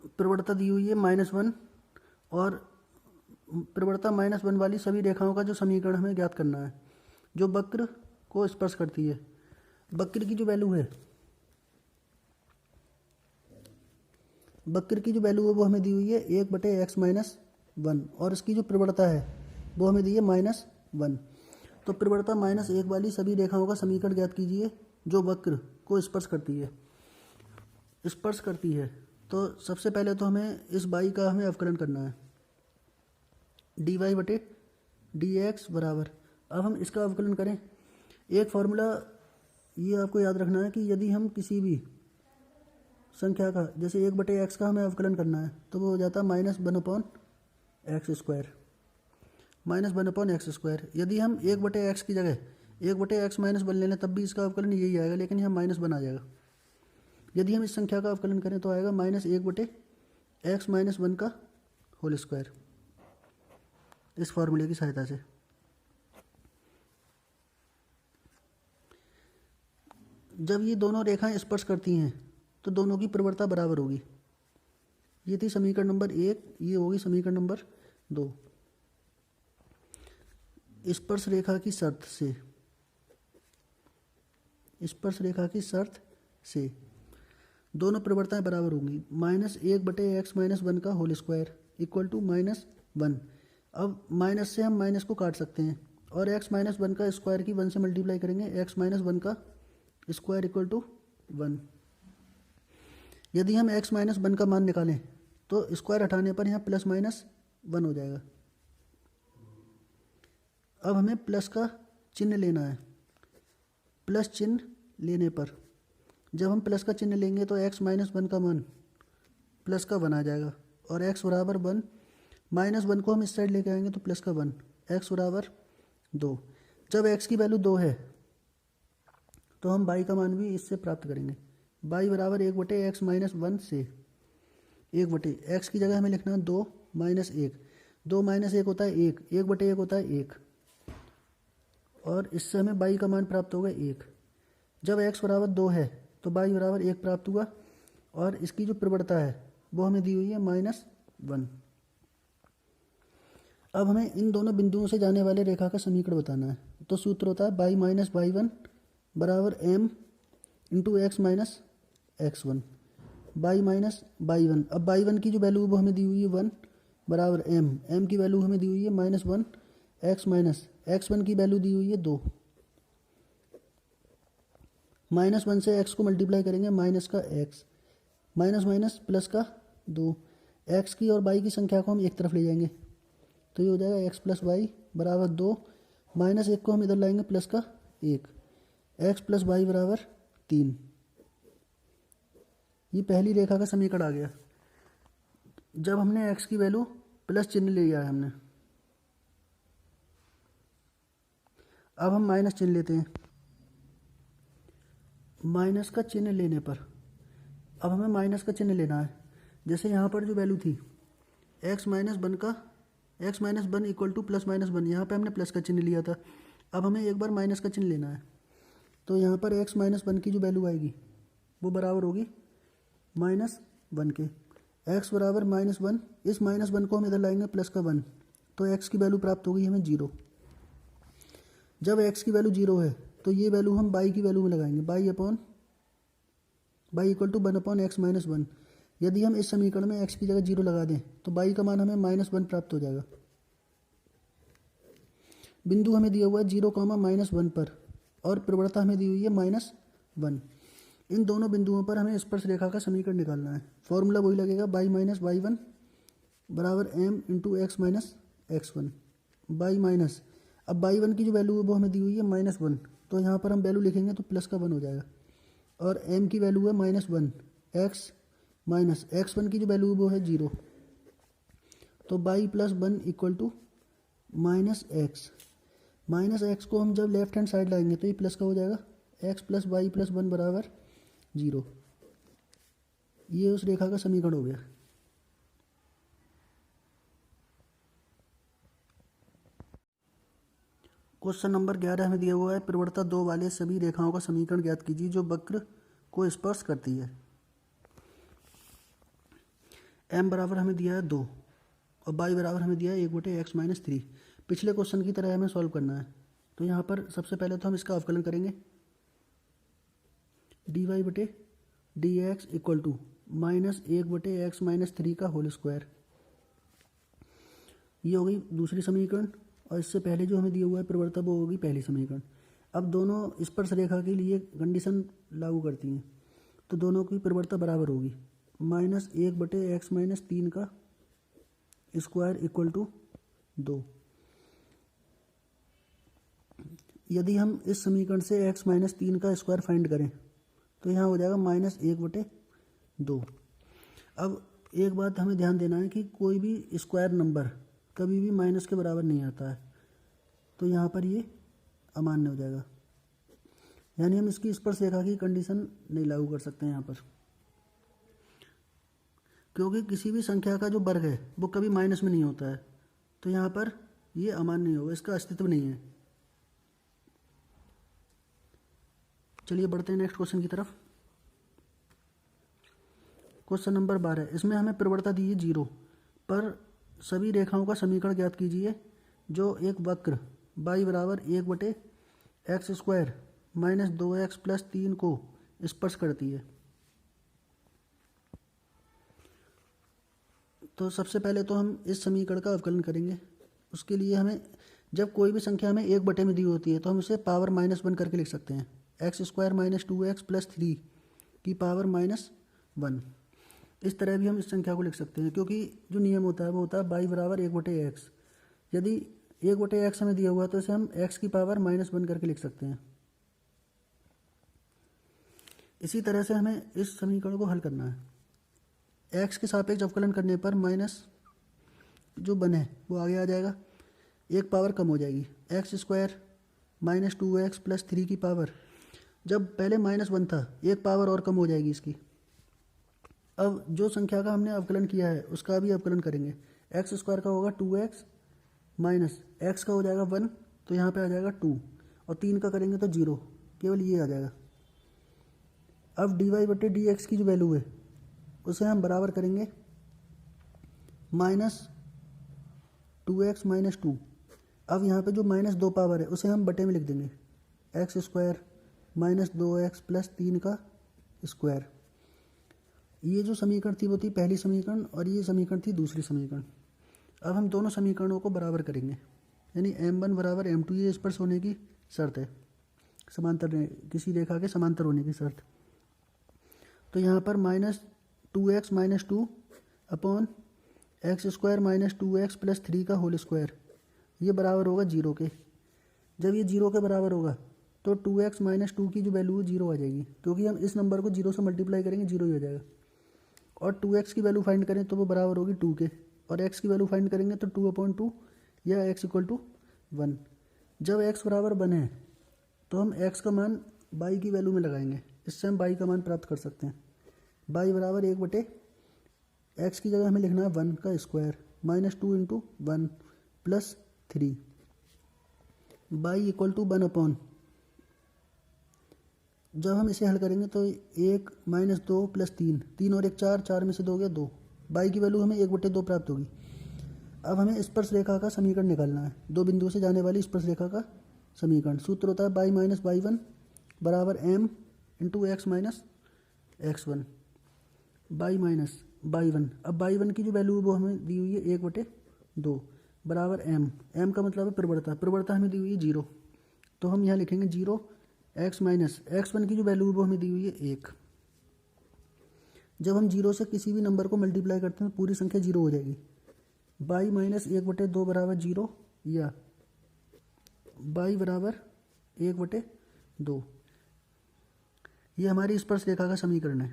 प्रवणता दी हुई है -1 और प्रवणता -1 वाली सभी रेखाओं का जो समीकरण हमें ज्ञात करना है जो वक्र को स्पर्श करती है। वक्र की जो वैल्यू है वो हमें दी हुई है 1/x-1 और इसकी जो प्रवणता है वो हमें दी है -1। तो प्रवणता -1 वाली सभी रेखाओं का समीकरण ज्ञात कीजिए जो वक्र को स्पर्श करती है। तो सबसे पहले तो हमें इस बाई का हमें अवकलन करना है, dy/dx बराबर। अब हम इसका अवकलन करें। एक फॉर्मूला ये आपको याद रखना है कि यदि हम किसी भी संख्या का, जैसे 1/x का हमें अवकलन करना है तो वो हो जाता है -1/x²। यदि हम 1/x की जगह 1/x-1 ले लें तब भी इसका अवकलन यही आएगा, लेकिन यहाँ -1 आ जाएगा। यदि हम इस संख्या का अवकलन करें तो आएगा -1/x-1² इस फॉर्मूले की सहायता से। जब ये दोनों रेखाएं स्पर्श करती हैं तो दोनों की प्रवणता बराबर होगी। ये थी समीकरण नंबर 1, ये होगी समीकरण नंबर 2। स्पर्श रेखा की शर्त से दोनों प्रवणताएं बराबर होंगी। -1/x-1² equal to -1। अब माइनस से हम माइनस को काट सकते हैं और x-1 का स्क्वायर की 1 से मल्टीप्लाई करेंगे, x-1 का स्क्वायर इक्वल टू 1। यदि हम x-1 का मान निकालें तो स्क्वायर हटाने पर यहाँ +-1 हो जाएगा। अब हमें प्लस का चिन्ह लेना है। प्लस चिन्ह लेने पर जब हम प्लस का चिन्ह लेंगे तो x-1 का मान प्लस का 1 आ जाएगा और x बराबर 1, -1 को हम इस साइड लेके आएंगे तो प्लस का 1, x बराबर 2। जब x की वैल्यू 2 है तो हम y का मान भी इससे प्राप्त करेंगे। y बराबर 1/x-1 से 1/x की जगह हमें लिखना है 2 - 1। 2 - 1 होता है 1, 1/1 होता है 1 और इससे हमें y का मान प्राप्त होगा 1। जब x बराबर 2 है तो y बराबर 1 प्राप्त हुआ और इसकी जो प्रवणता है वो हमें दी हुई है -1। अब हमें इन दोनों बिंदुओं से जाने वाले रेखा का समीकरण बताना है। तो सूत्र होता है y - y1 बराबर m × x - x1। y - y1, अब y1 की जो वैल्यू वो हमें दी हुई है 1 बराबर m की वैल्यू हमें दी हुई है -1, x x1 की वैल्यू दी हुई है 2। -1 से x को मल्टीप्लाई करेंगे, माइनस का x, माइनस प्लस का 2। x की और y की संख्या को हम एक तरफ ले जाएंगे तो ये हो जाएगा x + y बराबर 2, -1 को हम इधर लाएंगे प्लस का 1, x + y बराबर 3। ये पहली रेखा का समीकरण आ गया। जब हमने x की वैल्यू प्लस चिन्ह ले लिया है हमने, अब हम माइनस चिन्ह लेते हैं। माइनस का चिन्ह लेने पर अब हमें माइनस का चिन्ह लेना है। जैसे यहाँ पर जो वैल्यू थी x-1 इक्वल टू +-1, यहाँ पे हमने प्लस का चिन्ह लिया था। अब हमें एक बार माइनस का चिन्ह लेना है तो यहाँ पर x-1 की जो वैल्यू आएगी वो बराबर होगी -1 के। x बराबर -1, इस -1 को हम इधर लाएंगे प्लस का 1 तो x की वैल्यू प्राप्त होगी हमें 0। जब x की वैल्यू 0 है तो ये वैल्यू हम y की वैल्यू में लगाएंगे, y इक्वल टू 1/x-1। यदि हम इस समीकरण में x की जगह 0 लगा दें तो y का मान हमें -1 प्राप्त हो जाएगा। बिंदु हमें दिया हुआ है 0, -1 पर और प्रवणता हमें दी हुई है -1। इन दोनों बिंदुओं पर हमें स्पर्श रेखा का समीकरण निकालना है। फॉर्मूला वही लगेगा, y - y1 बराबर m × x - x1। अब y1 की जो वैल्यू है वो हमें दी हुई है -1 तो यहाँ पर हम वैल्यू लिखेंगे तो प्लस का 1 हो जाएगा और m की वैल्यू है -1, x x1 की जो वैल्यू है वो है 0 तो y + 1 equal to -x। -x को हम जब लेफ्ट हैंड साइड लाएंगे तो ये प्लस का हो जाएगा, x + y + 1 बराबर 0। ये उस रेखा का समीकरण हो गया। क्वेश्चन नंबर 11 में दिया हुआ है प्रवणता 2 वाले सभी रेखाओं का समीकरण ज्ञात कीजिए जो वक्र को स्पर्श करती है। m बराबर हमें दिया है 2 और y बराबर हमें दिया है 1/x-3। पिछले क्वेश्चन की तरह हमें सॉल्व करना है। तो यहाँ पर सबसे पहले तो हम इसका अवकलन करेंगे। dy/dx इक्वल टू -1/x-3 का होल स्क्वायर। ये हो गई दूसरी समीकरण और इससे पहले जो हमें दिया हुआ है प्रवृत्ता वो होगी पहली समीकरण। अब दोनों स्पर्श रेखा के लिए कंडीशन लागू करती हैं तो दोनों की प्रवृत्ता बराबर होगी। -1/x-3 का स्क्वायर इक्वल टू 2। यदि हम इस समीकरण से x-3 का स्क्वायर फाइंड करें तो यहाँ हो जाएगा -1/2। अब एक बात हमें ध्यान देना है कि कोई भी स्क्वायर नंबर कभी भी माइनस के बराबर नहीं आता है, तो यहाँ पर ये अमान्य हो जाएगा, यानी हम इसकी स्पर्श रेखा की कंडीशन नहीं लागू कर सकते हैं यहाँ पर, क्योंकि किसी भी संख्या का जो वर्ग है वो कभी माइनस में नहीं होता है, तो यहाँ पर ये अमान्य नहीं होगा, इसका अस्तित्व नहीं है। चलिए बढ़ते हैं नेक्स्ट क्वेश्चन की तरफ। क्वेश्चन नंबर 12, इसमें हमें प्रवणता दी है 0 पर सभी रेखाओं का समीकरण ज्ञात कीजिए जो एक वक्र y बराबर 1/x² - 2x + 3 को स्पर्श करती है। तो सबसे पहले तो हम इस समीकरण का अवकलन करेंगे। उसके लिए हमें जब कोई भी संख्या हमें 1/में दी होती है तो हम उसे पावर -1 करके लिख सकते हैं। x² - 2x + 3 की पावर -1। इस तरह भी हम इस संख्या को लिख सकते हैं, क्योंकि जो नियम होता है वो होता है y बराबर 1/x। यदि 1/x हमें दिया हुआ है तो इसे हम x की पावर -1 करके लिख सकते हैं। इसी तरह से हमें इस समीकरण को हल करना है। x के सापेक्ष अवकलन करने पर माइनस जो बने वो आगे आ जाएगा, एक पावर कम हो जाएगी। x² - 2x + 3 की पावर, जब पहले -1 था एक पावर और कम हो जाएगी इसकी। अब जो संख्या का हमने अवकलन किया है उसका भी अवकलन करेंगे। x² का होगा 2x माइनस x का हो जाएगा 1, तो यहाँ पे आ जाएगा 2 और 3 का करेंगे तो 0, केवल ये आ जाएगा। अब dy/dx की जो वैल्यू है उसे हम बराबर करेंगे -2x - 2। अब यहाँ पे जो -2 पावर है उसे हम बटे में लिख देंगे, x² - 2x + 3 का स्क्वायर। ये जो समीकरण थी वो थी पहली समीकरण और ये समीकरण थी दूसरी समीकरण। अब हम दोनों समीकरणों को बराबर करेंगे, यानी m1 बराबर m2, ये स्पर्श होने की शर्त है, समांतर किसी रेखा के समांतर होने की शर्त। तो यहाँ पर -2x - 2 अपॉन x² - 2x + 3 का होल स्क्वायर, ये बराबर होगा 0 के। जब ये 0 के बराबर होगा तो 2x - 2 की जो वैल्यू है 0 आ जाएगी, क्योंकि हम इस नंबर को 0 से मल्टीप्लाई करेंगे 0 ही हो जाएगा। और 2x की वैल्यू फाइंड करें तो वो बराबर होगी 2 के, और x की वैल्यू फाइंड करेंगे तो 2/2 या x = 1। जब x बराबर 1 है तो हम x का मान y की वैल्यू में लगाएंगे, इससे हम y का मान प्राप्त कर सकते हैं। y बराबर 1/x की जगह हमें लिखना है 1 का स्क्वायर -2 × 1 + 3। y = 1/, जब हम इसे हल करेंगे तो 1 - 2 + 3, 3 और 1 4, 4 में से 2 गया 2, y की वैल्यू हमें 1/2 प्राप्त होगी। अब हमें स्पर्श रेखा का समीकरण निकालना है, दो बिंदुओं से जाने वाली स्पर्श रेखा का समीकरण। सूत्र होता है y - y1 बराबर m × x - x1। y - y1, अब y1 की जो वैल्यू है वो हमें दी हुई है 1/2 बराबर m का मतलब है प्रवणता, प्रवणता हमें दी हुई है 0, तो हम यहाँ लिखेंगे 0। x - x1 की जो वैल्यू है वो हमें दी हुई है 1। जब हम 0 से किसी भी नंबर को मल्टीप्लाई करते हैं तो पूरी संख्या 0 हो जाएगी। y - 1/2 बराबर 0 या y बराबर 1/2, ये हमारी स्पर्श रेखा का समीकरण है।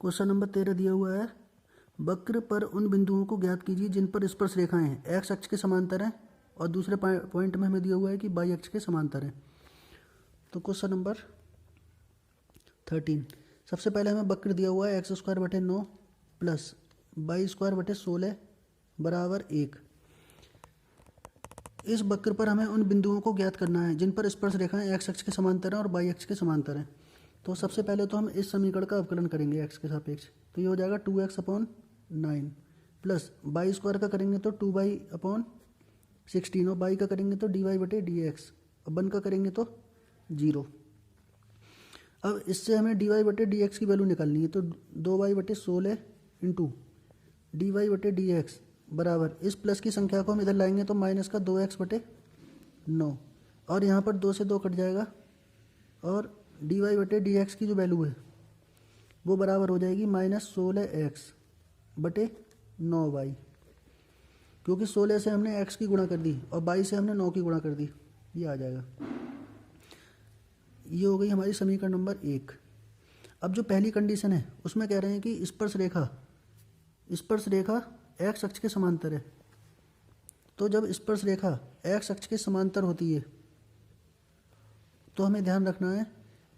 क्वेश्चन नंबर 13 दिया हुआ है, वक्र पर उन बिंदुओं को ज्ञात कीजिए जिन पर स्पर्श रेखाएं हैं x अक्ष के समांतर हैं, और दूसरे पॉइंट में हमें दिया हुआ है कि y अक्ष के समांतर है। तो क्वेश्चन नंबर 13, सबसे पहले हमें वक्र दिया हुआ है x²/9 + y²/16 बराबर 1। इस वक्र पर हमें उन बिंदुओं को ज्ञात करना है जिन पर स्पर्श रेखाएं x अक्ष के समांतर हैं और y अक्ष के समांतर हैं। तो सबसे पहले तो हम इस समीकरण का अवकलन करेंगे x के सापेक्ष, तो ये हो जाएगा 2x/9 प्लस बाई स्क्वायर का करेंगे तो 2y/16 और बाई का करेंगे तो dy/dx और 1 का करेंगे तो 0। अब इससे हमें dy/dx की वैल्यू निकालनी है, तो 2y/16 इंटू dy/dx बराबर इस प्लस की संख्या को हम इधर लाएंगे तो माइनस का 2x/9 और यहाँ पर 2 से 2 कट जाएगा और dy/dx की जो वैल्यू है वो बराबर हो जाएगी -16x/9y, क्योंकि 16 से हमने x की गुणा कर दी और 22 से हमने 9 की गुणा कर दी, ये आ जाएगा। ये हो गई हमारी समीकरण नंबर 1। अब जो पहली कंडीशन है उसमें कह रहे हैं कि स्पर्श रेखा x अक्ष के समांतर है। तो जब स्पर्श रेखा x अक्ष के समांतर होती है तो हमें ध्यान रखना है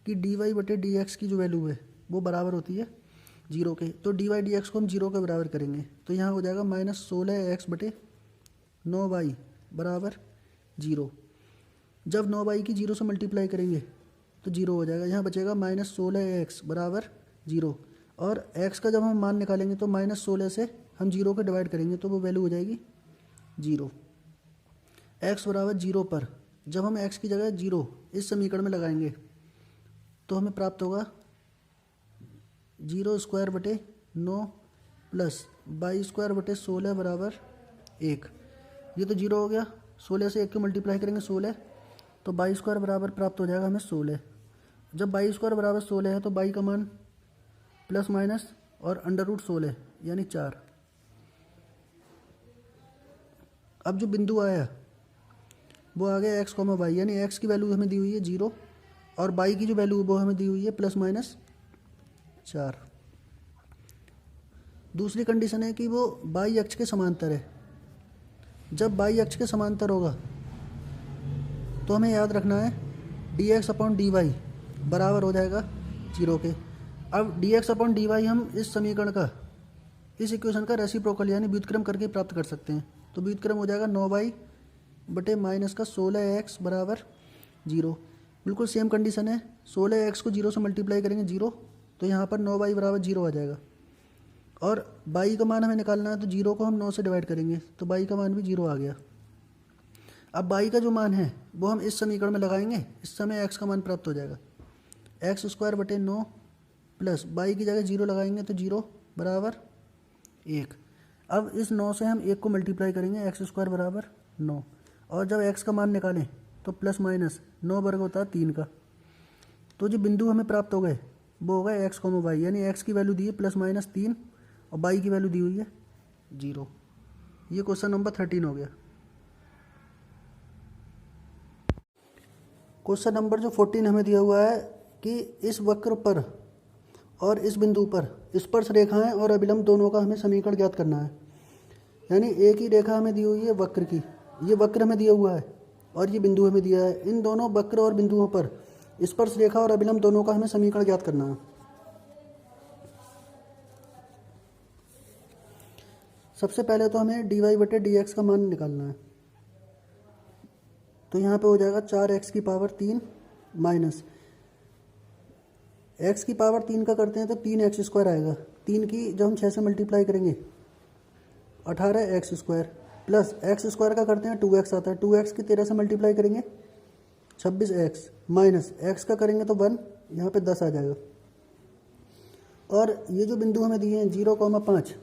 कि dy/dx की जो वैल्यू है वो बराबर होती है 0 के। तो dy/dx को हम 0 के बराबर करेंगे, तो यहाँ हो जाएगा -16x/9y बराबर 0। जब 9y की 0 से मल्टीप्लाई करेंगे तो 0 हो जाएगा, यहाँ बचेगा -16x बराबर 0 और x का जब हम मान निकालेंगे तो -16 से हम 0 को डिवाइड करेंगे तो वो वैल्यू हो जाएगी 0। x बराबर 0 पर जब हम x की जगह 0 इस समीकरण में लगाएंगे तो हमें प्राप्त होगा 0²/9 प्लस 22² बराबर 1। ये तो 0 हो गया, 16 से 1 को मल्टीप्लाई करेंगे 16, तो 22² बराबर प्राप्त हो जाएगा हमें 16। जब 22² बराबर 16 है तो बाई का मान प्लस माइनस और √16 यानी 4। अब जो बिंदु आया वो आ गया x, y, यानी x की वैल्यू हमें दी हुई है 0 और y की जो वैल्यू वो हमें दी हुई है ±4। दूसरी कंडीशन है कि वो y अक्ष के समांतर है। जब y अक्ष के समांतर होगा तो हमें याद रखना है dx/dy बराबर हो जाएगा 0 के। अब dx/dy हम इस समीकरण का, इस इक्वेशन का रेसिप्रोकल यानी व्युत्क्रम करके प्राप्त कर सकते हैं। तो व्युत्क्रम हो जाएगा 9y/-16x बराबर 0। बिल्कुल सेम कंडीशन है, 16x को 0 से मल्टीप्लाई करेंगे 0, तो यहाँ पर 9y बराबर 0 आ जाएगा और y का मान हमें निकालना है, तो 0 को हम 9 से डिवाइड करेंगे तो y का मान भी 0 आ गया। अब y का जो मान है वो हम इस समीकरण में लगाएंगे, इस समय x का मान प्राप्त हो जाएगा x²/9 प्लस y की जगह 0 लगाएंगे तो 0 बराबर 1। अब इस 9 से हम 1 को मल्टीप्लाई करेंगे, x² बराबर 9 और जब x का मान निकालें तो प्लस माइनस 9 वर्ग होता है 3 का। तो जो बिंदु हमें प्राप्त हो गए वो होगा x, y, यानी x की वैल्यू दी है +-3 और y की वैल्यू दी हुई है 0। ये क्वेश्चन नंबर 13 हो गया। क्वेश्चन नंबर जो 14 हमें दिया हुआ है कि इस वक्र पर और इस बिंदु पर स्पर्श रेखाएं और अभिलंब दोनों का हमें समीकरण ज्ञात करना है। यानी एक ही रेखा हमें दी हुई है वक्र की, ये वक्र हमें दिया हुआ है और ये बिंदु हमें दिया है। इन दोनों वक्र और बिंदुओं पर स्पर्श रेखा और अभिलंब दोनों का हमें समीकरण ज्ञात करना है। सबसे पहले तो हमें dy/dx का मान निकालना है, तो यहाँ पे हो जाएगा 4x³ माइनस x³ का करते हैं तो 3x² आएगा। 3 की जब हम 6 से मल्टीप्लाई करेंगे 18x² प्लस x² का करते हैं 2x आता है, 2x की 13 से मल्टीप्लाई करेंगे 26x माइनस x का करेंगे तो 1, यहाँ पे 10 आ जाएगा। और ये जो बिंदु हमें दिए हैं 0,5,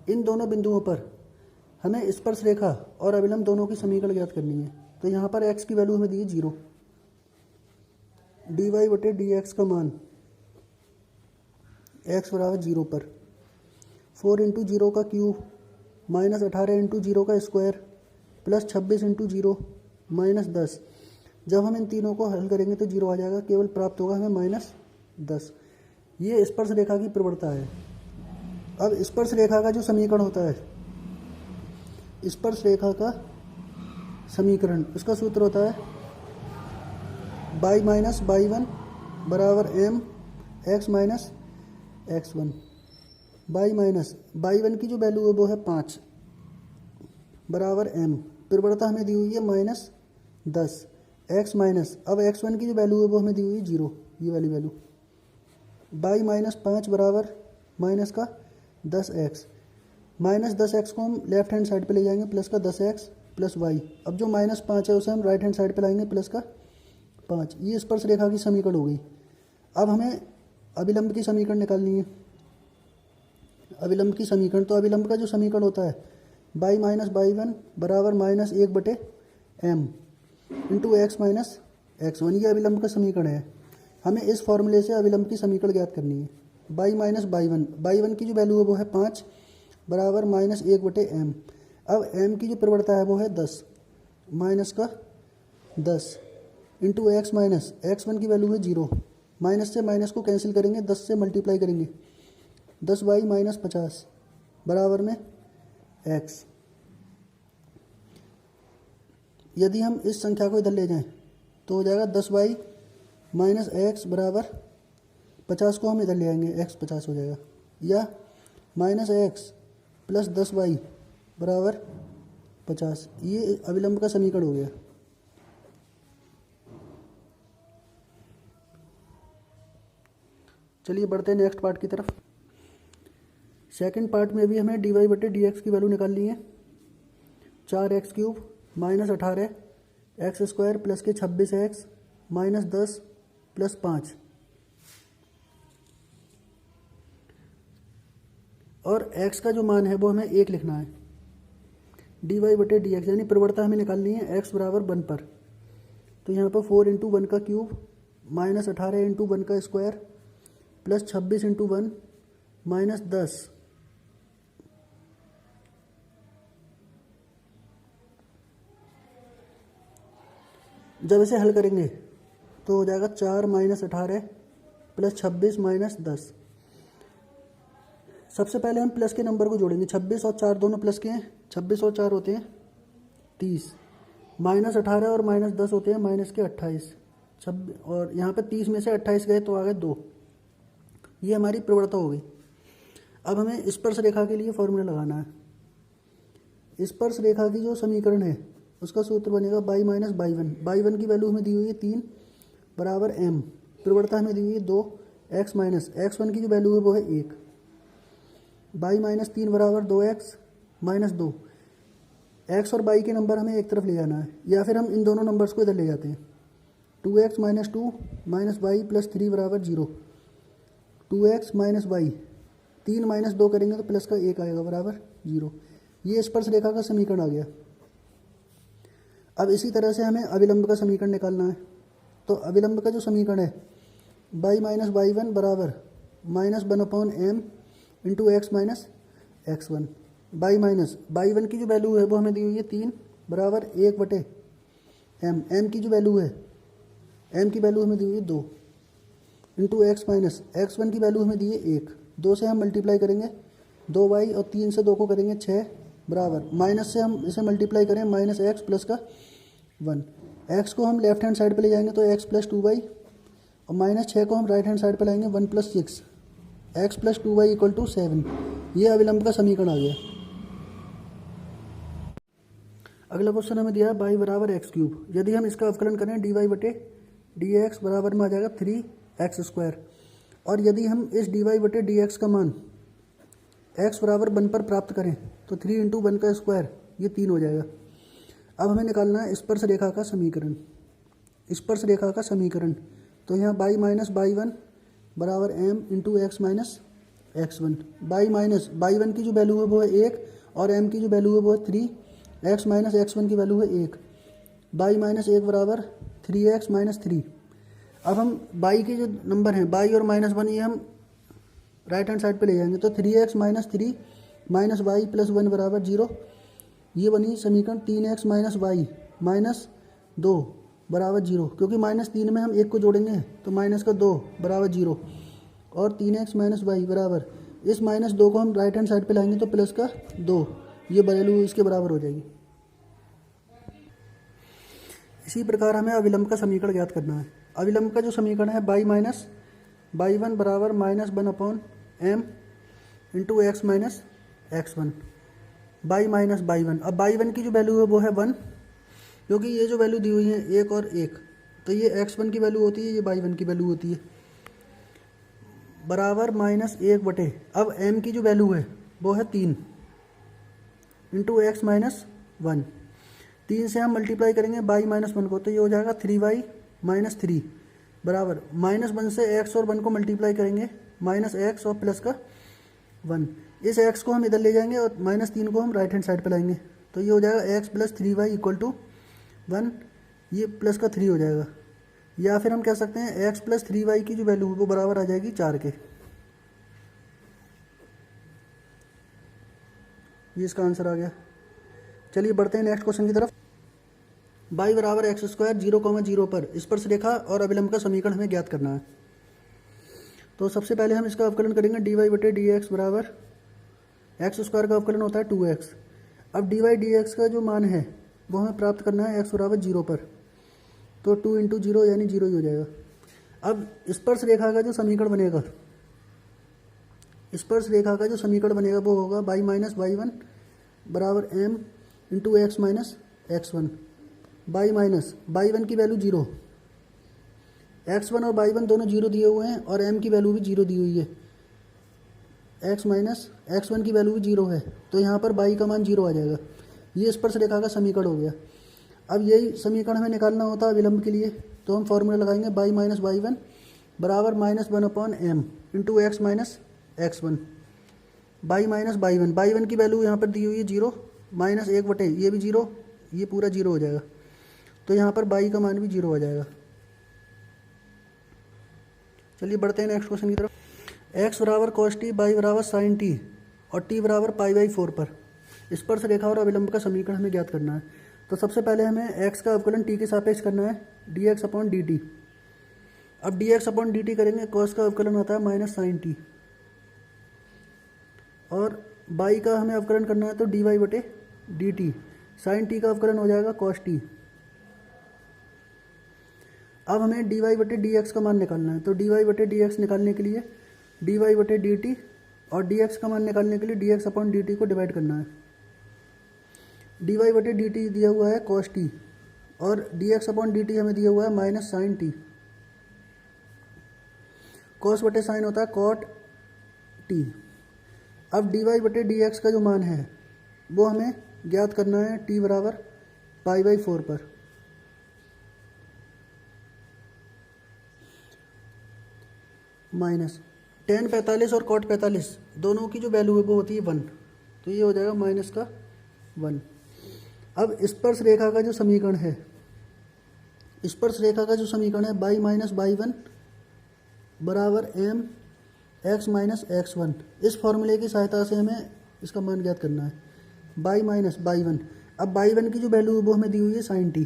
इन दोनों बिंदुओं पर हमें स्पर्श रेखा और अभिलंब दोनों की समीकरण ज्ञात करनी है। तो यहाँ पर x की वैल्यू हमें दी है 0, dy/dx का मान x बराबर 0 पर 4 × 0 का क्यूब माइनस 18 × 0 का स्क्वायर प्लस 26 × 0 माइनस 10। जब हम इन तीनों को हल करेंगे तो 0 आ जाएगा, केवल प्राप्त होगा हमें -10। ये स्पर्श रेखा की प्रवणता है। अब स्पर्श रेखा का जो समीकरण होता है, स्पर्श रेखा का समीकरण, उसका सूत्र होता है y-y1 बराबर m x minus x1। y1 की जो वैल्यू है वो है 5 बराबर m, प्रवणता हमें दी हुई है -10 x माइनस, अब x1 की जो वैल्यू है वो हमें दी हुई है 0। ये वाली वैल्यू, बाई माइनस 5 बराबर माइनस का 10x, माइनस 10x को हम लेफ्ट हैंड साइड पे ले जाएंगे, प्लस का 10x प्लस वाई। अब जो -5 है उसे हम राइट हैंड साइड पे लाएंगे, प्लस का 5। ये स्पर्श रेखा की समीकरण हो गई। अब हमें अभिलंब की समीकरण निकालनी है। अभिलंब की समीकरण, तो अभिलंब का जो समीकरण होता है बाई माइनस बाई वन बराबर -1/m into x minus x1, ये अभिलंब का समीकरण है। हमें इस फॉर्मूले से अभिलंब की समीकरण ज्ञात करनी है। बाई माइनस बाई वन की जो वैल्यू है वो है 5 बराबर -1/m। अब m की जो प्रवणता है वो है 10, माइनस का 10 इंटू x माइनस x1 की वैल्यू है 0। माइनस से माइनस को कैंसिल करेंगे, 10 से मल्टीप्लाई करेंगे, 10 बाई माइनस 50 बराबर में x। यदि हम इस संख्या को इधर ले जाएं तो हो जाएगा 10 बाई माइनस x बराबर 50 को हम इधर ले आएंगे, x 50 हो जाएगा, या माइनस x प्लस 10 बाई बराबर 50। ये अभिलंब का समीकरण हो गया। चलिए बढ़ते हैं नेक्स्ट पार्ट की तरफ। सेकंड पार्ट में भी हमें dy/dx की वैल्यू निकालनी है। 4x³ माइनस 18x² प्लस के 26x माइनस 10 प्लस 5, और x का जो मान है वो हमें 1 लिखना है। dy/dx यानी प्रवणता हमें निकालनी है x बराबर 1 पर। तो यहाँ पर 4 इंटू 1 का क्यूब माइनस 18 इंटू 1 का स्क्वायर प्लस 26 इंटू 1 माइनस 10 जब इसे हल करेंगे तो हो जाएगा 4 माइनस 18 प्लस 26 माइनस 10। सबसे पहले हम प्लस के नंबर को जोड़ेंगे। 26 और 4 दोनों प्लस के हैं, 26 और 4 होते हैं 30, माइनस 18 और माइनस 10 होते हैं माइनस के 28। और यहाँ पे 30 में से 28 गए तो आ गए 2। ये हमारी प्रवणता हो गई। अब हमें स्पर्श रेखा के लिए फॉर्मूला लगाना है। स्पर्श रेखा की जो समीकरण है उसका सूत्र बनेगा by minus by one. By one की वैल्यू हमें दी हुई है 3 बराबर m, प्रवणता हमें दी हुई है 2, x माइनस x1 की जो वैल्यू है वो है 1। बाई माइनस 3 बराबर 2x माइनस 2। x और बाई के नंबर हमें एक तरफ ले जाना है, या फिर हम इन दोनों नंबर्स को इधर ले जाते हैं। 2x minus 2 minus by plus 3 बराबर 0। 2x माइनस बाई, 3 माइनस 2 करेंगे तो प्लस का 1 आएगा बराबर 0। ये स्पर्श रेखा का समीकरण आ गया। अब इसी तरह से हमें अभिलंब का समीकरण निकालना है। तो अभिलंब का जो समीकरण है बाई माइनस बाई वन बराबर -1/m into x minus x1। By minus by one की जो वैल्यू है वो हमें दी हुई है 3 बराबर 1/m। m की जो वैल्यू है, m की वैल्यू हमें दी हुई है 2 इंटू x माइनस x1 की वैल्यू हमें दी है 1। 2 से हम मल्टीप्लाई करेंगे, 2y, और 3 से 2 को करेंगे 6 बराबर, माइनस से हम इसे मल्टीप्लाई करें माइनस x प्लस का 1। x को हम लेफ्ट हैंड साइड पे ले जाएंगे तो x प्लस 2y, और माइनस 6 को हम राइट हैंड साइड पे लाएंगे 1 plus 6, x plus 2y equal to 7। ये अभिलंब का समीकरण आ गया। अगला क्वेश्चन हमें दिया है बाई बराबर x³। यदि हम इसका अवकलन करें dy/dx बराबर में आ जाएगा 3x²। और यदि हम इस dy/dx का मान x बराबर 1 पर प्राप्त करें तो 3 इंटू 1 का स्क्वायर, ये 3 हो जाएगा। अब हमें निकालना है स्पर्श रेखा का समीकरण। स्पर्श रेखा का समीकरण, तो यहाँ बाई माइनस बाई वन बराबर m into x minus x1। By minus by one की जो वैल्यू है वो है 1, और m की जो वैल्यू है वो है 3, x माइनस x1 की वैल्यू है 1। बाई माइनस 1 बराबर 3x माइनस 3। अब हम बाई के जो नंबर हैं, बाई और -1, ये हम राइट हैंड साइड पे ले जाएंगे। तो 3x minus 3 minus Y plus 1 बराबर 0। ये बनी समीकरण 3x माइनस वाई माइनस 2 बराबर 0, क्योंकि -3 में हम 1 को जोड़ेंगे तो माइनस का 2 बराबर 0, और 3x माइनस वाई बराबर, इस -2 को हम राइट हैंड साइड पे लाएंगे तो प्लस का 2, ये वैल्यू इसके बराबर हो जाएगी। इसी प्रकार हमें अविलंब का समीकरण ज्ञात करना है। अविलंब का जो समीकरण है बाई माइनस बाई वन बराबर -1/m into x minus x1। By minus by one, अब बाई वन की जो वैल्यू है वो है 1, क्योंकि ये जो वैल्यू दी हुई है 1 और 1, तो ये x1 की वैल्यू होती है, ये y1 की वैल्यू होती है, बराबर -1/। अब m की जो वैल्यू है वो है 3 इंटू x माइनस 1। 3 से हम मल्टीप्लाई करेंगे y-1 को, तो ये हो जाएगा 3y - 3 बराबर -1 से x और 1 को मल्टीप्लाई करेंगे, -x और प्लस का 1। इस x को हम इधर ले जाएंगे और -3 को हम राइट हैंड साइड पे लाएंगे, तो ये हो जाएगा x + 3y = 1, ये प्लस का 3 हो जाएगा। या फिर हम कह सकते हैं x + 3y की जो वैल्यू है वो बराबर आ जाएगी 4 के। ये इसका आंसर आ गया। चलिए बढ़ते हैं नेक्स्ट क्वेश्चन की तरफ। y बराबर x स्क्वायर 0, 0 पर स्पर्श रेखा और अभिलंब का समीकरण हमें ज्ञात करना है। तो सबसे पहले हम इसका अवकलन करेंगे, dy/dx बराबर x स्क्वायर का अवकलन होता है 2x। अब dy/dx का जो मान है वो हमें प्राप्त करना है x बराबर 0 पर, तो 2 × 0 यानी 0 ही हो जाएगा। अब स्पर्श रेखा का जो समीकरण बनेगा, स्पर्श रेखा का जो समीकरण बनेगा वो होगा y - y1 बराबर m × x - x1। y minus y1 की वैल्यू 0, x1 और y1 दोनों 0 दिए हुए हैं और m की वैल्यू भी 0 दी हुई है, x माइनस x1 की वैल्यू भी 0 है, तो यहाँ पर y का मान 0 आ जाएगा। ये स्पर्श रेखा का समीकरण हो गया। अब यही समीकरण हमें निकालना होता है विलंब के लिए, तो हम फॉर्मूला लगाएंगे y - y1 बराबर -1/m × x - x1। y minus y1 की वैल्यू यहाँ पर दी हुई है 0, -1/, ये भी 0, ये पूरा 0 हो जाएगा, तो यहाँ पर y का मान भी 0 आ जाएगा। चलिए बढ़ते हैं नेक्स्ट क्वेश्चन की तरफ। x बराबर cos t, y बराबर sin t और t बराबर π/4 पर स्पर्श रेखा और अभिलंब का समीकरण हमें ज्ञात करना है। तो सबसे पहले हमें x का अवकलन t के सापेक्ष करना है, dx/dt। अब dx/dt करेंगे, cos का अवकलन होता है -sin t, और y का हमें अवकलन करना है तो dy/dt। sin t का अवकलन हो जाएगा cos t। अब हमें dy/dx का मान निकालना है, तो dy/dx निकालने के लिए dy/dt और dx का मान निकालने के लिए dx/dt को डिवाइड करना है। dy/dt दिया हुआ है cos t और dx/dt हमें दिया हुआ है -sin t। cos/sin होता है cot t। अब dy/dx का जो मान है वो हमें ज्ञात करना है t बराबर π/4 पर। माइनस tan 45 और cot 45 दोनों की जो वैल्यू है वो होती है 1, तो ये हो जाएगा -1। अब स्पर्श रेखा का जो समीकरण है, स्पर्श रेखा का जो समीकरण है y - y1 बराबर m x - x1। इस फॉर्मूले की सहायता से हमें इसका मान ज्ञात करना है, y - y1। अब y1 की जो वैल्यू है वो हमें दी हुई है sin t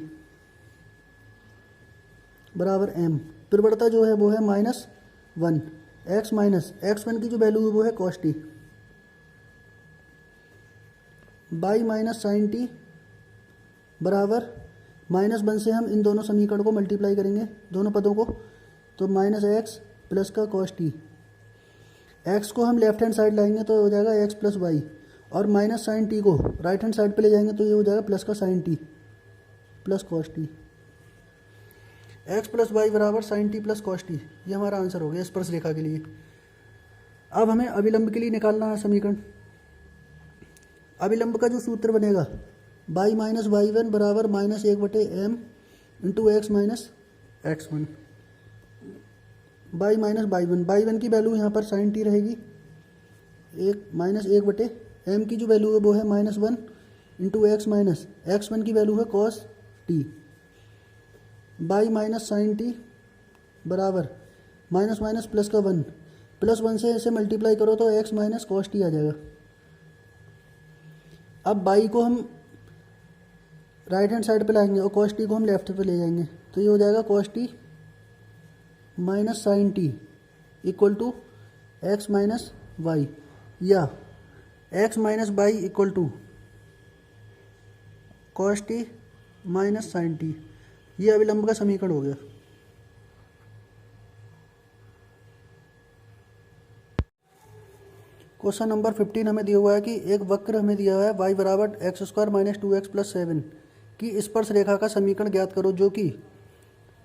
बराबर m, प्रवणता जो है वो है -1। x माइनस x1 की जो वैल्यू है वो है cos t, y minus sin t बराबर -1 से हम इन दोनों समीकरण को मल्टीप्लाई करेंगे, दोनों पदों को, तो -x प्लस का cos t। x को हम लेफ्ट हैंड साइड लाएंगे तो हो जाएगा x + y, और -sin t को राइट हैंड साइड पे ले जाएंगे तो ये हो जाएगा प्लस का sin t plus cos t। x + y बराबर sin t plus cos t, ये हमारा आंसर हो गया स्पर्श रेखा के लिए। अब हमें अभिलंब के लिए निकालना है समीकरण। अभिलंब का जो सूत्र बनेगा y - y1 बराबर -1/m × x - x1। y - y1 की वैल्यू यहाँ पर sin t रहेगी, -1/m की जो वैल्यू है वो है -1 × x - x1 की वैल्यू है cos t। y minus sin t बराबर माइनस प्लस का 1, +1 से इसे मल्टीप्लाई करो तो x माइनस cos t आ जाएगा। अब y को हम राइट हैंड साइड पे लाएंगे और cos t को हम लेफ्ट पे ले जाएंगे, तो ये हो जाएगा cos t minus sin t equal to x minus y, या x minus y equal to cos t minus sin t। ये अभिलंब का समीकरण हो गया। क्वेश्चन नंबर 15 हमें दिया हुआ है कि एक वक्र हमें दिया हुआ है y बराबर x² - 2x + 7 की स्पर्श रेखा का समीकरण ज्ञात करो, जो कि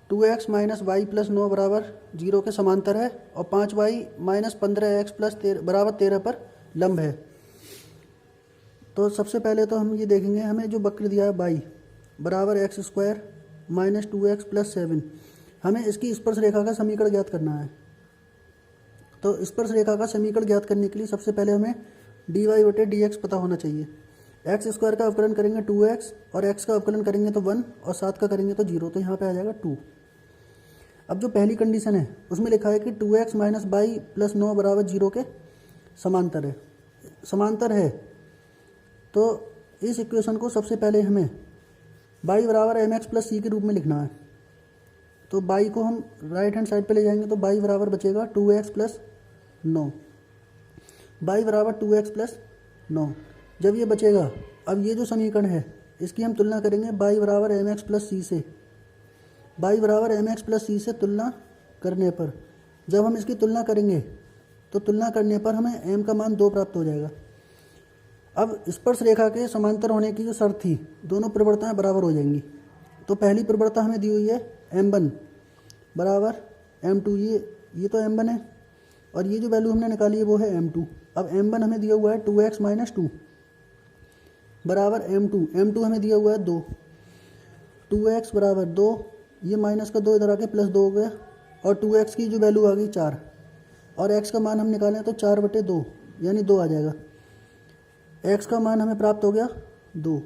2x माइनस वाई प्लस 9 बराबर 0 के समांतर है और 5y माइनस 15x प्लस बराबर 13 पर लंब है। तो सबसे पहले तो हम ये देखेंगे, हमें जो वक्र दिया है y बराबर x square minus 2x plus 7, हमें इसकी स्पर्श रेखा का समीकरण ज्ञात करना है। तो स्पर्श रेखा का समीकरण ज्ञात करने के लिए सबसे पहले हमें dy बटे dx पता होना चाहिए। एक्स स्क्वायर का अवकलन करेंगे 2x और x का अवकलन करेंगे तो 1 और 7 का करेंगे तो 0, तो यहाँ पे आ जाएगा 2। अब जो पहली कंडीशन है उसमें लिखा है कि 2x माइनस वाई प्लस 9 बराबर 0 के समांतर है। तो इस इक्वेशन को सबसे पहले हमें y बराबर एम एक्स प्लस सी के रूप में लिखना है। तो y को हम राइट हैंड साइड पे ले जाएंगे तो y बराबर बचेगा 2x प्लस 9, y बराबर 2x प्लस 9। जब ये बचेगा, अब ये जो समीकरण है इसकी हम तुलना करेंगे y बराबर एम एक्स प्लस सी से। y बराबर एम एक्स प्लस सी से तुलना करने पर, जब हम इसकी तुलना करेंगे तो तुलना करने पर हमें m का मान 2 प्राप्त हो जाएगा। अब स्पर्श रेखा के समांतर होने की जो शर्त थी, दोनों प्रवृत्ताएं बराबर हो जाएंगी। तो पहली प्रवृत्ता हमें दी हुई है m1 बराबर m2, ये तो m1 है और ये जो वैल्यू हमने निकाली है वो है m2। अब m1 हमें दिया हुआ है 2x माइनस 2 बराबर m2 हमें दिया हुआ है 2, 2x बराबर 2, ये माइनस का 2 इधर आके प्लस 2 हो गया और 2x की जो वैल्यू आ गई 4 और x का मान हम निकालें तो 4 बटे 2 यानी 2 आ जाएगा। x का मान हमें प्राप्त हो गया 2।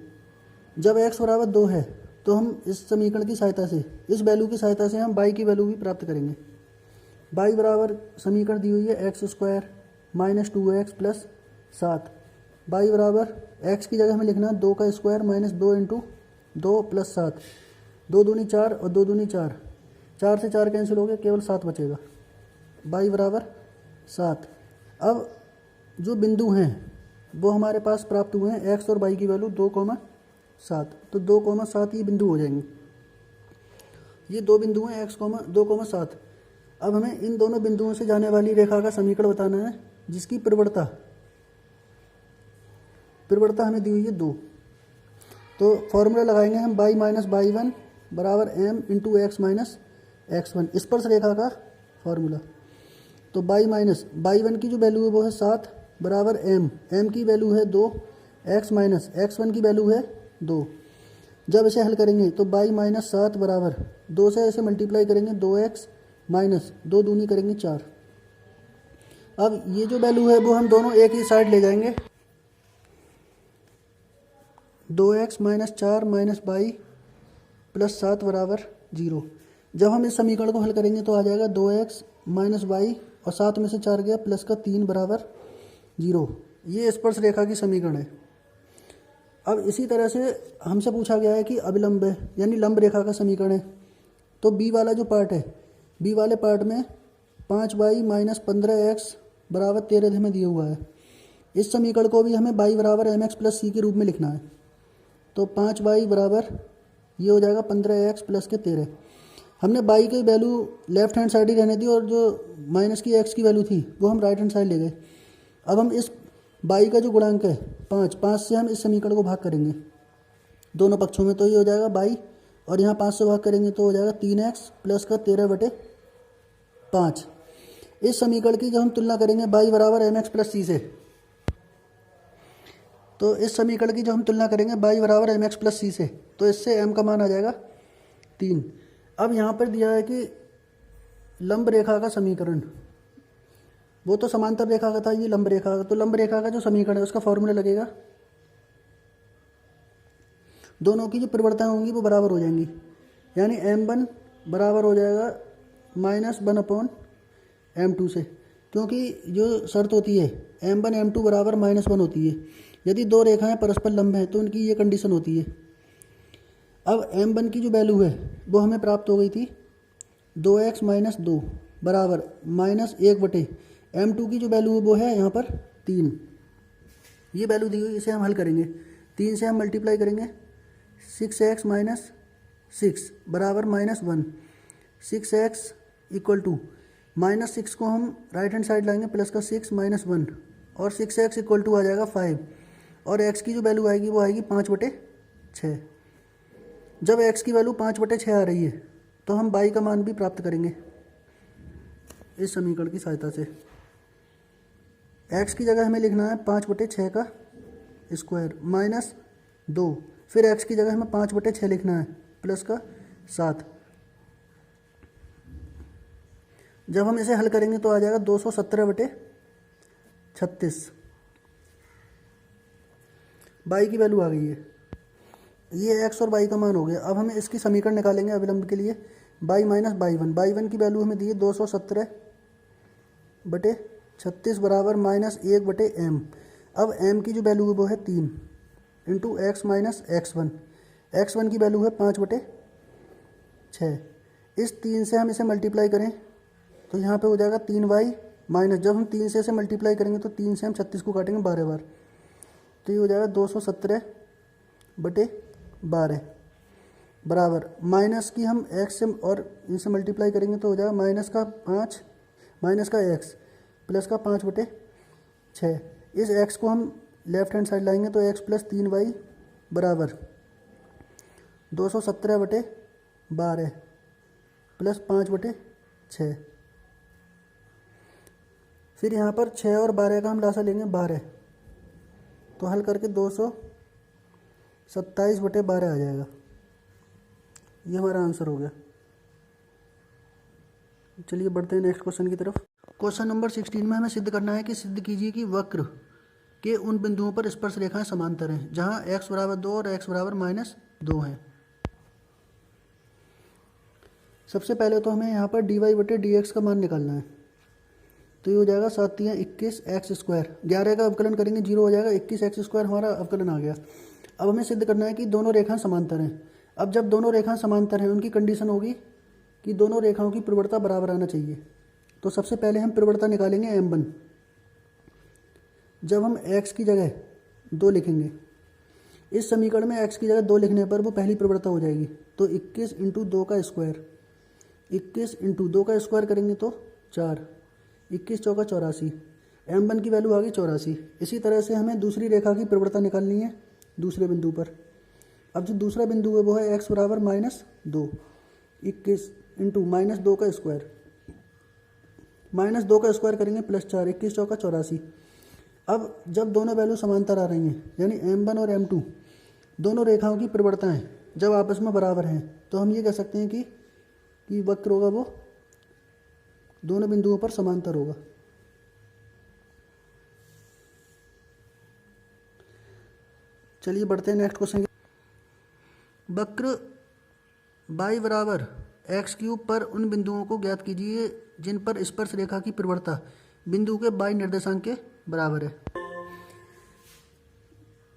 जब x बराबर 2 है तो हम इस समीकरण की सहायता से, इस वैल्यू की सहायता से हम y की वैल्यू भी प्राप्त करेंगे। y बराबर समीकरण दी हुई है x square minus 2x plus 7, y बराबर x की जगह हमें लिखना है 2 का स्क्वायर माइनस 2 इंटू 2 प्लस 7, 2 दूनी 4 और 2 दूनी 4, 4 से 4 कैंसिल हो गया, केवल 7 बचेगा, y बराबर 7। अब जो बिंदु हैं वो हमारे पास प्राप्त हुए हैं, x और y की वैल्यू 2,7, तो 2,7 ये बिंदु हो जाएंगे। ये दो बिंदु हैं x, 2,7। अब हमें इन दोनों बिंदुओं से जाने वाली रेखा का समीकरण बताना है जिसकी प्रवणता हमें दी हुई है 2। तो फॉर्मूला लगाएंगे हम y माइनस y1 बराबर m into x minus x1, स्पर्श रेखा का फॉर्मूला। तो y माइनस y1 की जो वैल्यू है वो है 7 बराबर m की वैल्यू है 2, x माइनस x1 की वैल्यू है 2। जब इसे हल करेंगे तो y माइनस 7 बराबर 2 से ऐसे मल्टीप्लाई करेंगे 2x माइनस 2 दूनी करेंगे 4। अब ये जो वैल्यू है वो हम दोनों एक ही साइड ले जाएंगे, 2x minus 4 minus y plus 7 बराबर 0। जब हम इस समीकरण को हल करेंगे तो आ जाएगा 2x माइनस y और 7 में से 4 गया प्लस का 3 बराबर 0। ये स्पर्श रेखा की समीकरण है। अब इसी तरह से हमसे पूछा गया है कि अभिलंब है यानी लंब रेखा का समीकरण है। तो b वाला जो पार्ट है, b वाले पार्ट में 5y माइनस 15x बराबर 13 हमें दिया हुआ है। इस समीकरण को भी हमें y बराबर एम एक्स प्लस सी के रूप में लिखना है। तो 5y बराबर ये हो जाएगा 15x प्लस के 13। हमने y की वैल्यू लेफ्ट हैंड साइड ही रहने दी और जो माइनस की x की वैल्यू थी वो हम राइट हैंड साइड ले गए। अब हम इस y का जो गुणांक है 5 से हम इस समीकरण को भाग करेंगे दोनों पक्षों में, तो ये हो जाएगा y और यहाँ 5 से भाग करेंगे तो हो जाएगा 3x प्लस का 13 बटे 5। इस समीकरण की जब हम तुलना करेंगे y बराबर एम एक्स प्लस सी से, तो इस समीकरण की जब हम तुलना करेंगे y बराबर एम एक्स प्लस सी से, तो इससे m का मान आ जाएगा 3। अब यहाँ पर दिया है कि लंब रेखा का समीकरण, वो तो समांतर रेखा का था, ये लंब रेखा का। तो लंब रेखा का जो समीकरण है उसका फॉर्मूला लगेगा, दोनों की जो प्रवणताएं होंगी वो बराबर हो जाएंगी, यानी m1 बराबर हो जाएगा -1/m2 से, क्योंकि जो शर्त होती है m1 m2 बराबर -1 होती है। यदि दो रेखाएं परस्पर लंब हैं तो उनकी ये कंडीशन होती है। अब m1 की जो वैल्यू है वो हमें प्राप्त हो गई थी 2x माइनस 2 बराबर -1 m2 की जो वैल्यू है वो है यहाँ पर 3। ये वैल्यू दी हुई, इसे हम हल करेंगे, 3 से हम मल्टीप्लाई करेंगे 6x माइनस 6 बराबर -1, 6x इक्वल टू -6 को हम राइट हैंड साइड लाएंगे प्लस का 6 माइनस 1 और 6x इक्वल टू आ जाएगा 5 और x की जो वैल्यू आएगी वो आएगी 5/6। जब x की वैल्यू 5/6 आ रही है तो हम बाई का मान भी प्राप्त करेंगे इस समीकरण की सहायता से। एक्स की जगह हमें लिखना है 5/6 का स्क्वायर माइनस 2, फिर एक्स की जगह हमें 5/6 लिखना है प्लस का 7। जब हम इसे हल करेंगे तो आ जाएगा 217/36। बाई की वैल्यू आ गई है, ये एक्स और बाई का मान हो गया। अब हमें इसकी समीकरण निकालेंगे अविलंब के लिए। By minus by one, by one की वैल्यू हमें दी है 217/36 बराबर -1/m। अब m की जो वैल्यू है वो है 3 into x minus x1। x1 की वैल्यू है 5/6। इस 3 से हम इसे मल्टीप्लाई करें तो यहाँ पे हो जाएगा 3y माइनस, जब हम 3 से इसे मल्टीप्लाई करेंगे तो 3 से हम 36 को काटेंगे 12 बार, तो ये हो जाएगा 217/12 बराबर माइनस की हम x से और इनसे मल्टीप्लाई करेंगे तो हो जाएगा -5 माइनस का x प्लस का 5/6। इस x को हम लेफ्ट हैंड साइड लाएंगे तो x प्लस 3y बराबर 217/12 प्लस 5/6। फिर यहाँ पर 6 और 12 का हम लासा लेंगे 12, तो हल करके 227/12 आ जाएगा। ये हमारा आंसर हो गया। चलिए बढ़ते हैं नेक्स्ट क्वेश्चन की तरफ। क्वेश्चन नंबर 16 में हमें सिद्ध करना है कि सिद्ध कीजिए कि वक्र के उन बिंदुओं पर स्पर्श रेखाएं समांतर हैं जहां x बराबर 2 और x बराबर -2 है। सबसे पहले तो हमें यहाँ पर dy/dx का मान निकालना है, तो ये हो जाएगा 7 × 21 x स्क्वायर। 11 का अवकलन करेंगे 0 हो जाएगा, 21 x स्क्वायर हमारा अवकलन आ गया। अब हमें सिद्ध करना है कि दोनों रेखाएं समांतर हैं। अब जब दोनों रेखाएं समांतर हैं उनकी कंडीशन होगी कि दोनों रेखाओं की प्रवणता बराबर आना चाहिए। तो सबसे पहले हम प्रवणता निकालेंगे m1। जब हम x की जगह 2 लिखेंगे, इस समीकरण में x की जगह 2 लिखने पर वो पहली प्रवणता हो जाएगी, तो 21 × 2 का स्क्वायर, 21 × 2 का स्क्वायर करेंगे तो 4, 21 चौका 84, m1 की वैल्यू आ गई 84। इसी तरह से हमें दूसरी रेखा की प्रवणता निकालनी है दूसरे बिंदु पर। अब जो दूसरा बिंदु है वो है x बराबर -2, 21 × -2 का स्क्वायर, -2 का स्क्वायर करेंगे प्लस 4, 21 चौका 84। अब जब दोनों वैल्यू समांतर आ रही हैं यानी m1 और m2 दोनों रेखाओं की प्रवणताएं जब आपस में बराबर हैं तो हम ये कह सकते हैं कि वक्र होगा वो दोनों बिंदुओं पर समांतर होगा। चलिए बढ़ते हैं नेक्स्ट क्वेश्चन। वक्र y बराबर x³ पर उन बिंदुओं को ज्ञात कीजिए जिन पर स्पर्श रेखा की प्रवणता बिंदु के y निर्देशांक के बराबर है।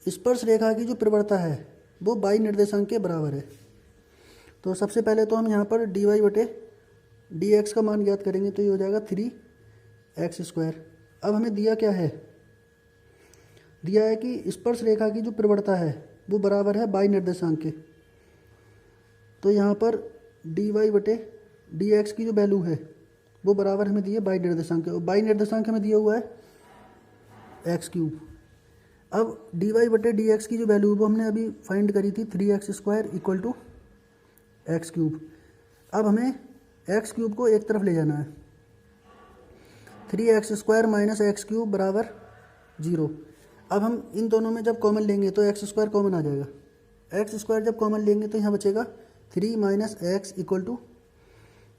स्पर्श रेखा की जो प्रवणता है वो y निर्देशांक के बराबर है। तो सबसे पहले तो हम यहाँ पर dy/dx का मान ज्ञात करेंगे, तो ये हो जाएगा 3x स्क्वायर। अब हमें दिया क्या है, दिया है कि स्पर्श रेखा की जो प्रवणता है वो बराबर है y निर्देशांक के। तो यहाँ पर dy/dx की जो वैल्यू है वो बराबर हमें दी है y निर्देशांक के, और y निर्देशांक हमें दिया हुआ है x³। अब dy/dx की जो वैल्यू वो हमने अभी फाइंड करी थी 3x square equal to x³। अब हमें x³ को एक तरफ ले जाना है, 3x स्क्वायर माइनस x³ बराबर 0। अब हम इन दोनों में जब कॉमन लेंगे तो x स्क्वायर कॉमन आ जाएगा। x स्क्वायर जब कॉमन लेंगे तो यहाँ बचेगा 3 माइनस x इक्वल टू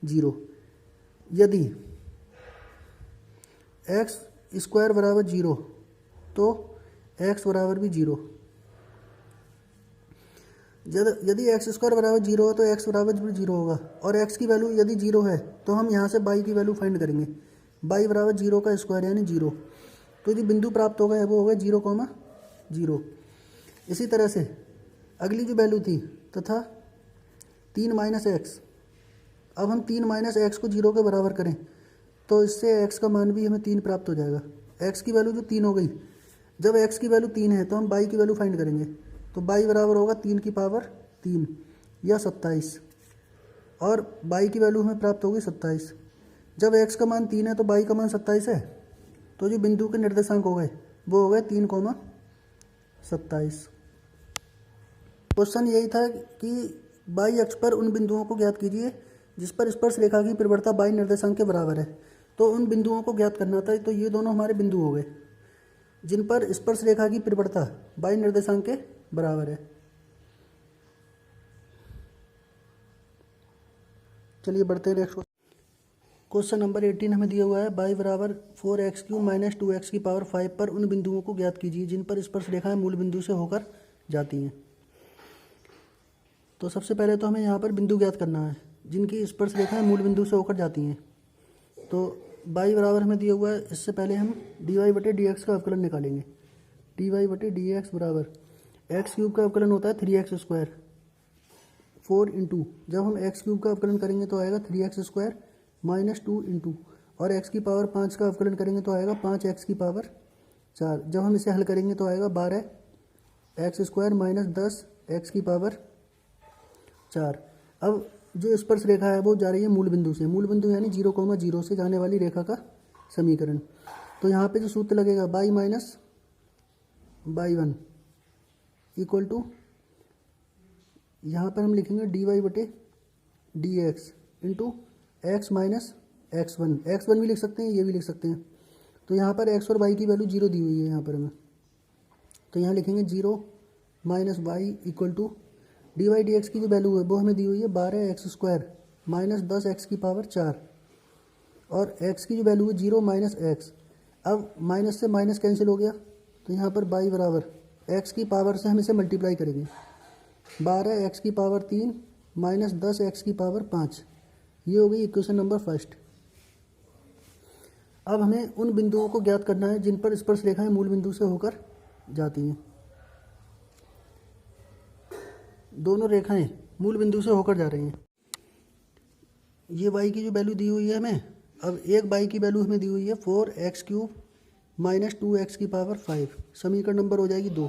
0। यदि x स्क्वायर बराबर 0 तो x बराबर भी 0। यदि x स्क्वायर बराबर 0 हो तो x बराबर भी 0 होगा, और x की वैल्यू यदि 0 है तो हम यहाँ से y की वैल्यू फाइंड करेंगे। y बराबर 0 का स्क्वायर यानी 0, तो जो बिंदु प्राप्त होगा वो होगा 0,0। इसी तरह से अगली जो वैल्यू थी तथा 3 माइनस एक्स, अब हम 3 माइनस एक्स को 0 के बराबर करें तो इससे x का मान भी हमें 3 प्राप्त हो जाएगा। x की वैल्यू जो 3 हो गई, जब x की वैल्यू 3 है तो हम y की वैल्यू फाइंड करेंगे, तो y बराबर होगा 3 की पावर 3 या 27, और y की वैल्यू हमें प्राप्त होगी 27। जब x का मान 3 है तो y का मान 27 है, तो जो बिंदु के निर्देशांक हो गए वो हो गए 3,27। क्वेश्चन यही था कि y अक्ष पर उन बिंदुओं को ज्ञात कीजिए जिस पर स्पर्श रेखा की परिवृत्ता बाई निर्देशांक के बराबर है। तो उन बिंदुओं को ज्ञात करना था। तो ये दोनों हमारे बिंदु हो गए जिन पर स्पर्श रेखा की परिवृत्ता बाई निर्देशांक के बराबर है। चलिए बढ़ते हैं नेक्स्ट क्वेश्चन नंबर 18 हमें दिया हुआ है y बराबर 4x³ माइनस 2x की पावर 5 पर उन बिंदुओं को ज्ञात कीजिए जिन पर स्पर्श रेखाएं मूल बिंदु से होकर जाती हैं। तो सबसे पहले तो हमें यहाँ पर बिंदु ज्ञात करना है जिनकी स्पर्श रेखाएं मूल बिंदु से होकर जाती हैं। तो y बराबर हमें दिया हुआ है, इससे पहले हम dy/dx का अवकलन निकालेंगे। dy/dx बराबर x³ का अवकलन होता है 3x² 4 इंटू, जब हम x³ का अवकलन करेंगे तो आएगा 3x² माइनस 2 इंटू, और x की पावर 5 का अवकलन करेंगे तो आएगा 5x की पावर 4। जब हम इसे हल करेंगे तो आएगा 12x² माइनस 10x की पावर 4। अब जो स्पर्श रेखा है वो जा रही है मूल बिंदु से, मूल बिंदु यानी 0,0 से जाने वाली रेखा का समीकरण। तो यहाँ पे जो सूत्र लगेगा y minus y1 equal to, यहाँ पर हम लिखेंगे dy/dx into x minus x1 भी लिख सकते हैं, ये भी लिख सकते हैं। तो यहाँ पर x और y की वैल्यू 0 दी हुई है यहाँ पर हमें, तो यहाँ लिखेंगे 0 minus y equal to dy/dx की जो वैल्यू है वो हमें दी हुई है 12x² माइनस 10x की पावर 4, और x की जो वैल्यू है 0 माइनस x। अब माइनस से माइनस कैंसिल हो गया, तो यहाँ पर y बराबर x की पावर से हम इसे मल्टीप्लाई करेंगे, 12x की पावर 3 माइनस 10x की पावर 5। ये हो गई इक्वेशन नंबर फर्स्ट। अब हमें उन बिंदुओं को ज्ञात करना है जिन पर स्पर्श रेखाएं मूल बिंदु से होकर जाती हैं। दोनों रेखाएं मूल बिंदु से होकर जा रही हैं। ये y की जो वैल्यू दी हुई है हमें, अब एक y की वैल्यू हमें दी हुई है 4x³ माइनस 2x की पावर 5, समीकरण नंबर हो जाएगी 2।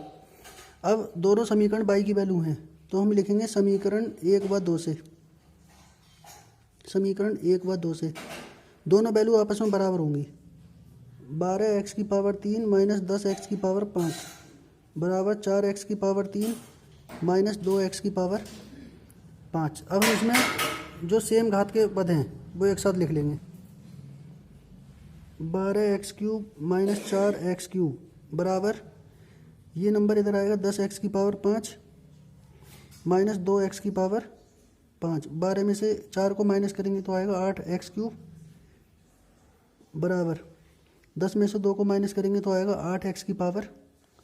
अब दोनों समीकरण y की वैल्यू हैं, तो हम लिखेंगे समीकरण 1 व 2 से, समीकरण 1 व 2 से दोनों वैल्यू आपस में बराबर होंगी। 12x की पावर 3 माइनस 10x की पावर 5 बराबर 4x की पावर 3 माइनस 2x की पावर 5। अब हम इसमें जो सेम घात के पद हैं वो एक साथ लिख लेंगे। 12x³ माइनस 4x³ बराबर, ये नंबर इधर आएगा 10x की पावर 5 माइनस 2x की पावर 5। 12 में से 4 को माइनस करेंगे तो आएगा 8x³ बराबर 10 में से 2 को माइनस करेंगे तो आएगा 8x की पावर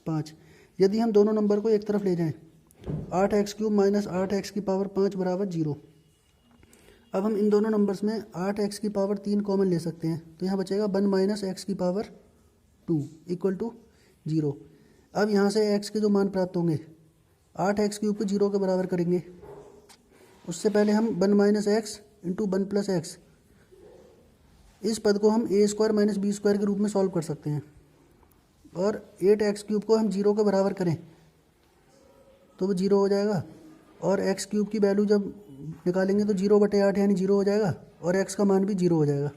5। यदि हम दोनों नंबर को एक तरफ ले जाएं, 8x³ माइनस 8x की पावर 5 बराबर 0। अब हम इन दोनों नंबर्स में 8x की पावर 3 कॉमन ले सकते हैं, तो यहाँ बचेगा 1 माइनस x की पावर 2 इक्वल टू 0। अब यहाँ से x के जो मान प्राप्त होंगे, 8x³ को 0 के बराबर करेंगे। उससे पहले हम 1 minus x into 1 plus x, इस पद को हम a² माइनस b² के रूप में सॉल्व कर सकते हैं। और 8x³ को हम 0 के बराबर करें तो वो 0 हो जाएगा, और x³ की वैल्यू जब निकालेंगे तो 0/8 यानी 0 हो जाएगा, और x का मान भी 0 हो जाएगा।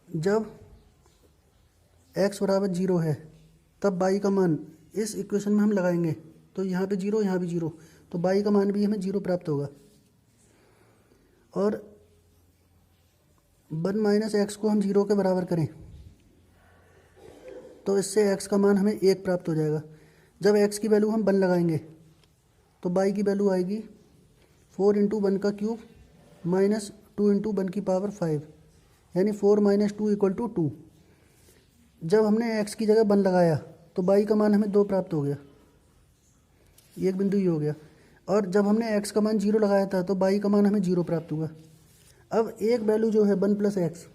जब x बराबर 0 है तब y का मान इस इक्वेशन में हम लगाएंगे, तो यहाँ पे 0 यहाँ भी 0, तो y का मान भी हमें 0 प्राप्त होगा। और 1 माइनस एक्स को हम 0 के बराबर करें तो इससे x का मान हमें 1 प्राप्त हो जाएगा। जब x की वैल्यू हम 1 लगाएंगे तो y की वैल्यू आएगी 4 इंटू 1 का क्यूब माइनस 2 इंटू 1 की पावर 5, यानी 4 माइनस 2 इक्वल टू 2। जब हमने x की जगह 1 लगाया तो y का मान हमें 2 प्राप्त हो गया, एक बिंदु ही हो गया। और जब हमने x का मान 0 लगाया था तो y का मान हमें 0 प्राप्त हुआ। अब एक वैल्यू जो है 1 प्लस एक्स,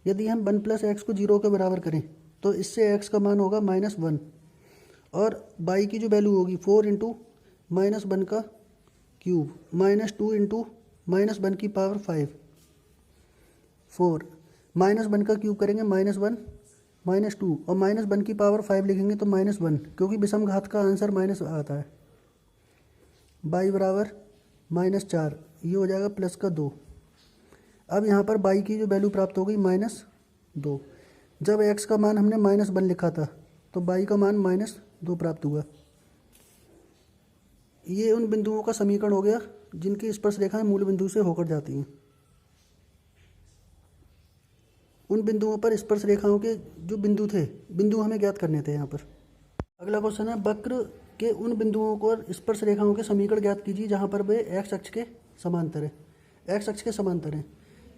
यदि हम 1 प्लस एक्स को 0 के बराबर करें तो इससे x का मान होगा -1, और y की जो वैल्यू होगी 4 इंटू -1 का क्यूब माइनस 2 इंटू -1 की पावर 5। 4 -1 का क्यूब करेंगे -1 -2, और -1 की पावर 5 लिखेंगे तो -1, क्योंकि विषम घात का आंसर माइनस आता है। y बराबर -4, ये हो जाएगा प्लस का 2। अब यहाँ पर y की जो वैल्यू प्राप्त हो गई -2। जब x का मान हमने -1 लिखा था तो y का मान -2 प्राप्त हुआ। ये उन बिंदुओं का समीकरण हो गया जिनकी स्पर्श रेखाएं मूल बिंदु से होकर जाती हैं। उन बिंदुओं पर स्पर्श रेखाओं के जो बिंदु थे, बिंदु हमें ज्ञात करने थे यहाँ पर। अगला क्वेश्चन है, वक्र के उन बिंदुओं को स्पर्श रेखाओं के समीकरण ज्ञात कीजिए जहाँ पर वे एक्स अक्ष के समांतर है। एक्स अक्ष के समांतर हैं।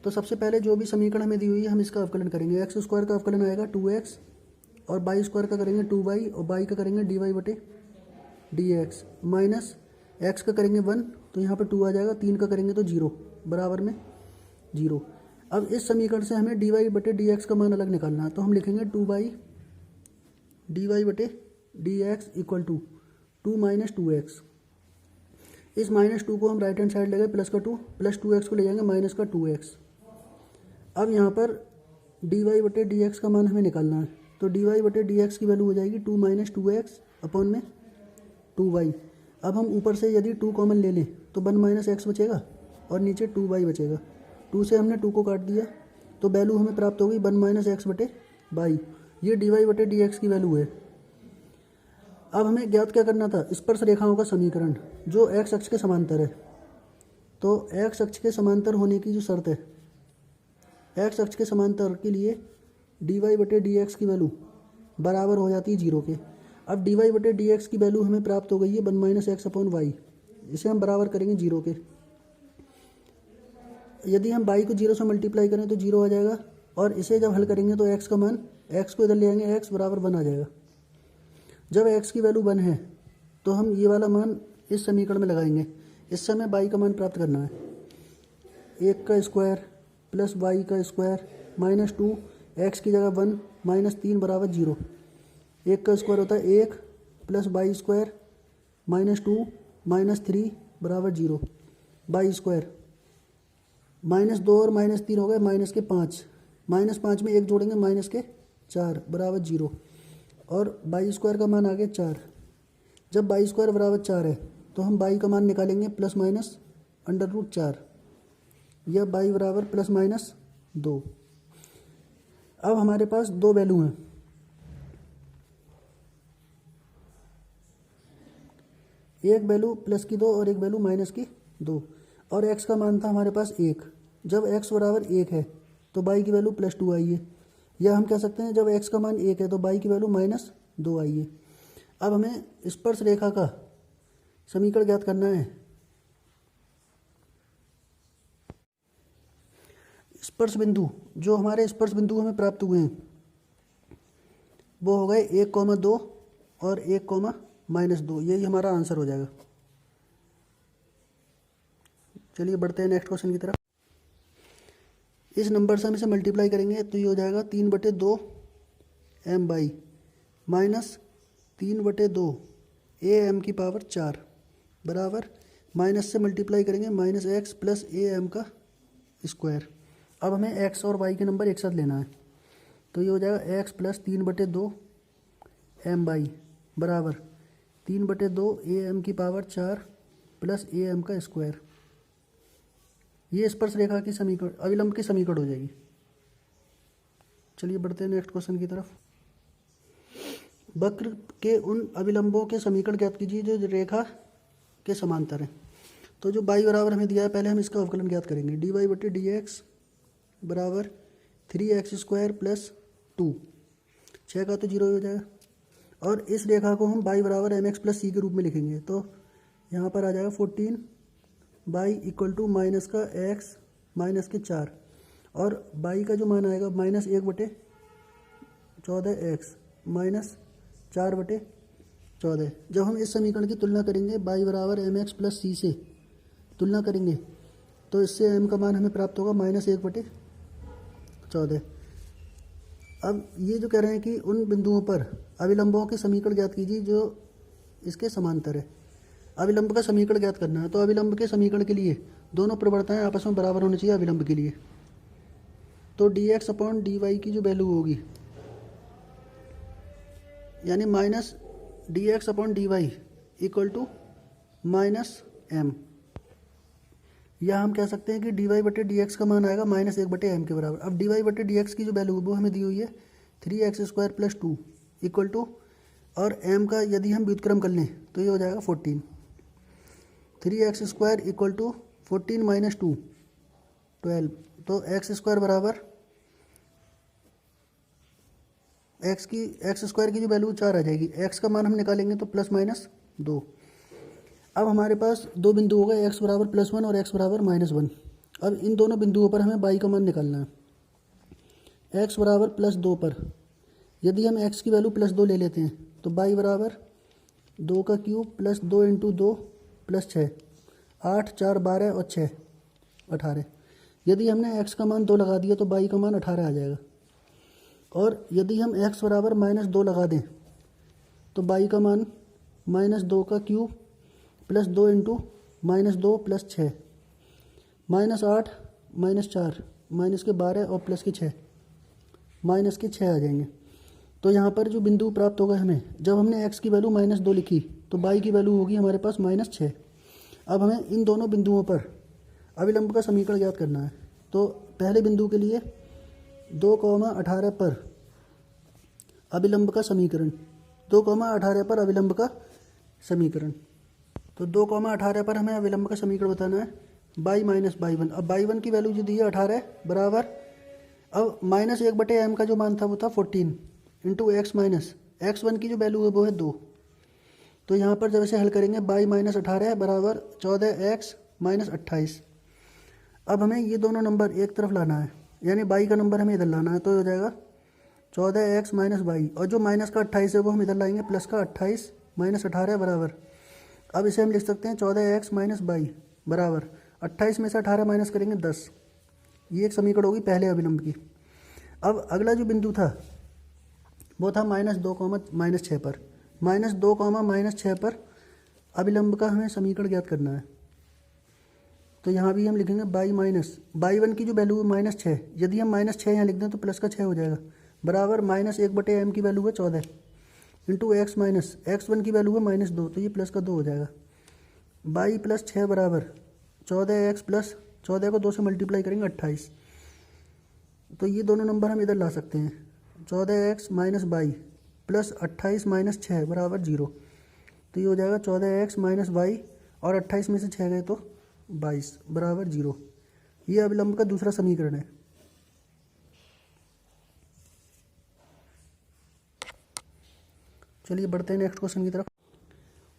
तो सबसे पहले जो भी समीकरण हमें दी हुई है हम इसका अवकलन करेंगे। एक्स स्क्वायर का अवकलन आएगा 2x और वाई स्क्वायर का करेंगे 2y और वाई का करेंगे dy/dx माइनस एक्स का करेंगे 1 तो यहाँ पर 2 आ जाएगा, 3 का करेंगे तो 0 बराबर में 0। अब इस समीकरण से हमें dy/dx का मान अलग निकालना है, तो हम लिखेंगे 2y dy/dx equal to 2 - 2x। इस -2 को हम राइट हैंड साइड ले गए प्लस का 2, प्लस 2x को ले जाएंगे माइनस का 2x। अब यहाँ पर dy/dx का मान हमें निकालना है, तो dy/dx की वैल्यू हो जाएगी 2 - 2x अपॉन में 2y। अब हम ऊपर से यदि 2 कॉमन ले लें तो 1 - x बचेगा और नीचे 2y बचेगा। 2 से हमने 2 को काट दिया तो वैल्यू हमें प्राप्त होगी 1 - x/y। ये dy/dx की वैल्यू है। अब हमें ज्ञात क्या करना था, स्पर्श रेखाओं का समीकरण जो एक्स अक्ष के समांतर है। तो एक्स अक्ष के समांतर होने की जो शर्त है, एक्स अक्ष के समांतर के लिए dy/dx की वैल्यू बराबर हो जाती है 0 के। अब dy/dx की वैल्यू हमें प्राप्त हो गई है 1 - x/y। इसे हम बराबर करेंगे 0 के। यदि हम y को 0 से मल्टीप्लाई करें तो 0 आ जाएगा और इसे जब हल करेंगे तो x का मान, x को इधर ले आएंगे, x बराबर 1 आ जाएगा। जब x की वैल्यू 1 है तो हम ये वाला मान इस समीकरण में लगाएंगे। इससे हमें y का मान प्राप्त करना है। 1 का स्क्वायर प्लस y का स्क्वायर माइनस 2, x की जगह 1 माइनस 3 बराबर 0। 1 का स्क्वायर होता है 1 plus y square minus 2 minus 3 बराबर 0। y स्क्वायर माइनस 2 और माइनस 3 हो गए माइनस के 5, माइनस 5 में 1 जोड़ेंगे माइनस के 4 बराबर 0 और y स्क्वायर का मान आ गया 4। जब y स्क्वायर बराबर 4 है तो हम y का मान निकालेंगे प्लस माइनस √4 या y बराबर प्लस माइनस 2। अब हमारे पास दो वैल्यू हैं, एक वैल्यू प्लस की 2 और एक वैल्यू माइनस की 2 और x का मान था हमारे पास 1। जब x बराबर 1 है तो y की वैल्यू प्लस 2 आई है, या हम कह सकते हैं जब x का मान 1 है तो y की वैल्यू माइनस 2 आई है। अब हमें स्पर्श रेखा का समीकरण ज्ञात करना है। स्पर्श बिंदु, जो हमारे स्पर्श बिंदु हमें प्राप्त हुए हैं वो हो गए 1,2 और 1,-2। यही हमारा आंसर हो जाएगा। चलिए बढ़ते हैं नेक्स्ट क्वेश्चन की तरफ। इस नंबर से हम इसे मल्टीप्लाई करेंगे तो ये हो जाएगा 3/2 m/, माइनस 3/2 am की पावर 4 बराबर माइनस से मल्टीप्लाई करेंगे माइनस x प्लस am का स्क्वायर। अब हमें x और y के नंबर एक साथ लेना है, तो ये हो जाएगा x प्लस 3/2 m/, बराबर 3/2 am की पावर 4 प्लस am का स्क्वायर। ये स्पर्श रेखा की समीकरण, अविलंब की समीकरण हो जाएगी। चलिए बढ़ते हैं नेक्स्ट क्वेश्चन की तरफ। वक्र के उन अविलंबों के समीकरण ज्ञात कीजिए जो रेखा के समांतर हैं। तो जो y बराबर हमें दिया है पहले हम इसका अवकलन ज्ञात करेंगे। dy/dx बराबर 3x² प्लस 2, 6 का तो 0 हो जाएगा और इस रेखा को हम y बराबर mx प्लस c के रूप में लिखेंगे। तो यहाँ पर आ जाएगा 14y इक्वल टू माइनस का x माइनस के 4 और y का जो मान आएगा माइनस 1/14x माइनस 4/14। जब हम इस समीकरण की तुलना करेंगे y बराबर mx प्लस c से तुलना करेंगे तो इससे m का मान हमें प्राप्त होगा माइनस 1/14। अब ये जो कह रहे हैं कि उन बिंदुओं पर अविलंबों के समीकरण ज्ञात कीजिए जो इसके समांतर है। अविलंब का समीकरण ज्ञात करना है, तो अविलंब के समीकरण के लिए दोनों प्रवणताएं आपस में बराबर होनी चाहिए अविलंब के लिए। तो dx/dy की जो वैल्यू होगी यानी minus dx/dy equal to minus m, या हम कह सकते हैं कि dy/dx का मान आएगा माइनस 1/m के बराबर। अब dy/dx की जो वैल्यू वो हमें दी हुई है 3x² प्लस 2 इक्वल टू, और m का यदि हम व्युत्क्रम कर लें तो ये हो जाएगा 14। 3x² equal to 14 minus 2 12। तो x² बराबर x² की जो वैल्यू 4 आ जाएगी, x का मान हम निकालेंगे तो प्लस माइनस 2। अब हमारे पास दो बिंदु हो गए, x बराबर +1 और x बराबर -1। अब इन दोनों बिंदुओं पर हमें y का मान निकालना है। x बराबर +2 पर यदि हम x की वैल्यू +2 ले लेते हैं तो y बराबर 2 का क्यूब प्लस 2 × 2 + 6, 8 4 12 और 6 18। यदि हमने x का मान 2 लगा दिया तो y का मान 18 आ जाएगा। और यदि हम x बराबर -2 लगा दें तो y का मान -2 का क्यूब प्लस 2 × -2 + 6, -8 -4 -12 और प्लस के 6 -6 आ जाएंगे। तो यहाँ पर जो बिंदु प्राप्त होगा हमें, जब हमने x की वैल्यू -2 लिखी तो y की वैल्यू होगी हमारे पास -6। अब हमें इन दोनों बिंदुओं पर अभिलंब का समीकरण ज्ञात करना है। तो पहले बिंदु के लिए 2,18 पर अभिलंब का समीकरण, 2,18 पर अभिलंब का समीकरण। तो 2,18 पर हमें अभिलंब का समीकरण बताना है y माइनस y1। अब y1 की वैल्यू जो दी है 18 बराबर, अब -1/m का जो मान था वो था 14 इंटू x माइनस x1 की जो वैल्यू है वो है 2। तो यहाँ पर जब इसे हल करेंगे y माइनस 18 बराबर 14x माइनस 28। अब हमें ये दोनों नंबर एक तरफ लाना है, यानी y का नंबर हमें इधर लाना है। तो हो जाएगा 14x माइनस y, और जो माइनस का 28 है वो हम इधर लाएंगे प्लस का 28 माइनस 18 बराबर। अब इसे हम लिख सकते हैं 14x माइनस y बराबर 28 में से 18 माइनस करेंगे 10। ये एक समीकरण होगी पहले अभिलंब की। अब अगला जो बिंदु था वो था -2, -6 पर, -2, -6 पर अभिलंब का हमें समीकरण ज्ञात करना है। तो यहाँ भी हम लिखेंगे y माइनस y1 की जो वैल्यू है -6, यदि हम -6 यहाँ लिख दें तो प्लस का 6 हो जाएगा, बराबर -1/m की वैल्यू है 14 इंटू x माइनस x1 की वैल्यू है -2, तो ये प्लस का 2 हो जाएगा। y प्लस 6 बराबर 14x प्लस 14 को 2 से मल्टीप्लाई करेंगे 28। तो ये दोनों नंबर हम इधर ला सकते हैं, 14x minus y plus 28 minus 6 बराबर 0। तो ये हो जाएगा 14x माइनस y और 28 में से 6 गए तो 22 बराबर 0। ये अभिलंब का दूसरा समीकरण है। चलिए बढ़ते हैं नेक्स्ट क्वेश्चन की तरफ।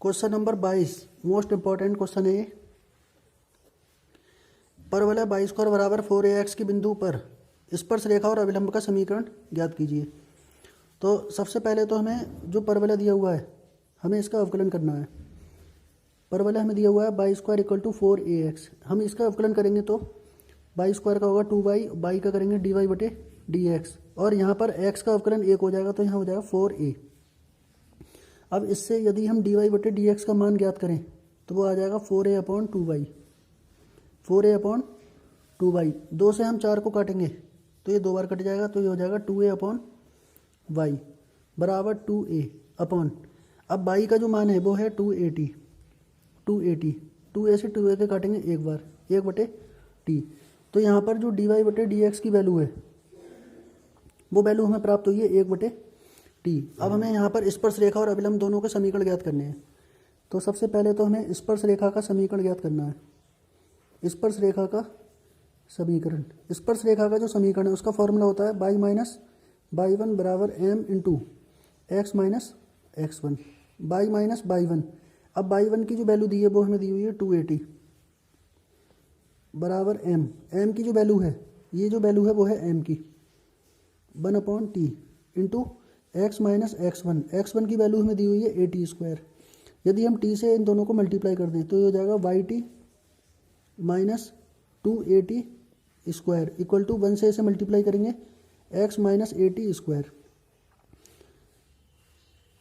Question number 22 most important question है। परवलय y² बराबर 4ax के बिंदु पर स्पर्श रेखा और अभिलंब का समीकरण ज्ञात कीजिए। तो सबसे पहले तो हमें जो परवलय दिया हुआ है हमें इसका अवकलन करना है। परवलय हमें दिया हुआ है y² इक्वल टू 4ax। हम इसका अवकलन करेंगे तो y² का होगा 2y, y का करेंगे dy/dx, और यहाँ पर x का अवकलन 1 हो जाएगा तो यहाँ हो जाएगा 4a। अब इससे यदि हम dy/dx का मान ज्ञात करें तो वो आ जाएगा 4a/2y, 4a/2y। 2 से हम 4 को काटेंगे तो ये 2 बार कट जाएगा, तो ये हो जाएगा 2a/y बराबर 2a अपॉन, अब y का जो मान है वो है 280, 2a से 2a के काटेंगे एक बार, 1/t। तो यहाँ पर जो dy/dx की वैल्यू है वो वैल्यू हमें प्राप्त हुई है 1/t। अब हमें यहाँ पर स्पर्श रेखा और अभिलंब दोनों के समीकरण ज्ञात करने हैं। तो सबसे पहले तो हमें स्पर्श रेखा का समीकरण ज्ञात करना है। स्पर्श रेखा का समीकरण, स्पर्श रेखा का जो समीकरण है उसका फॉर्मूला होता है y माइनस y1 बराबर m into x minus x1, y minus y1। अब y1 की जो वैल्यू दी है वो हमें दी हुई है 280 बराबर m की जो वैल्यू है, ये जो वैल्यू है वो है m की 1/t into x minus x1 की वैल्यू हमें दी हुई है 80²। यदि हम t से इन दोनों को मल्टीप्लाई कर दें तो ये हो जाएगा yt माइनस 280² इक्वल टू 1 से इसे मल्टीप्लाई करेंगे x माइनस 80²।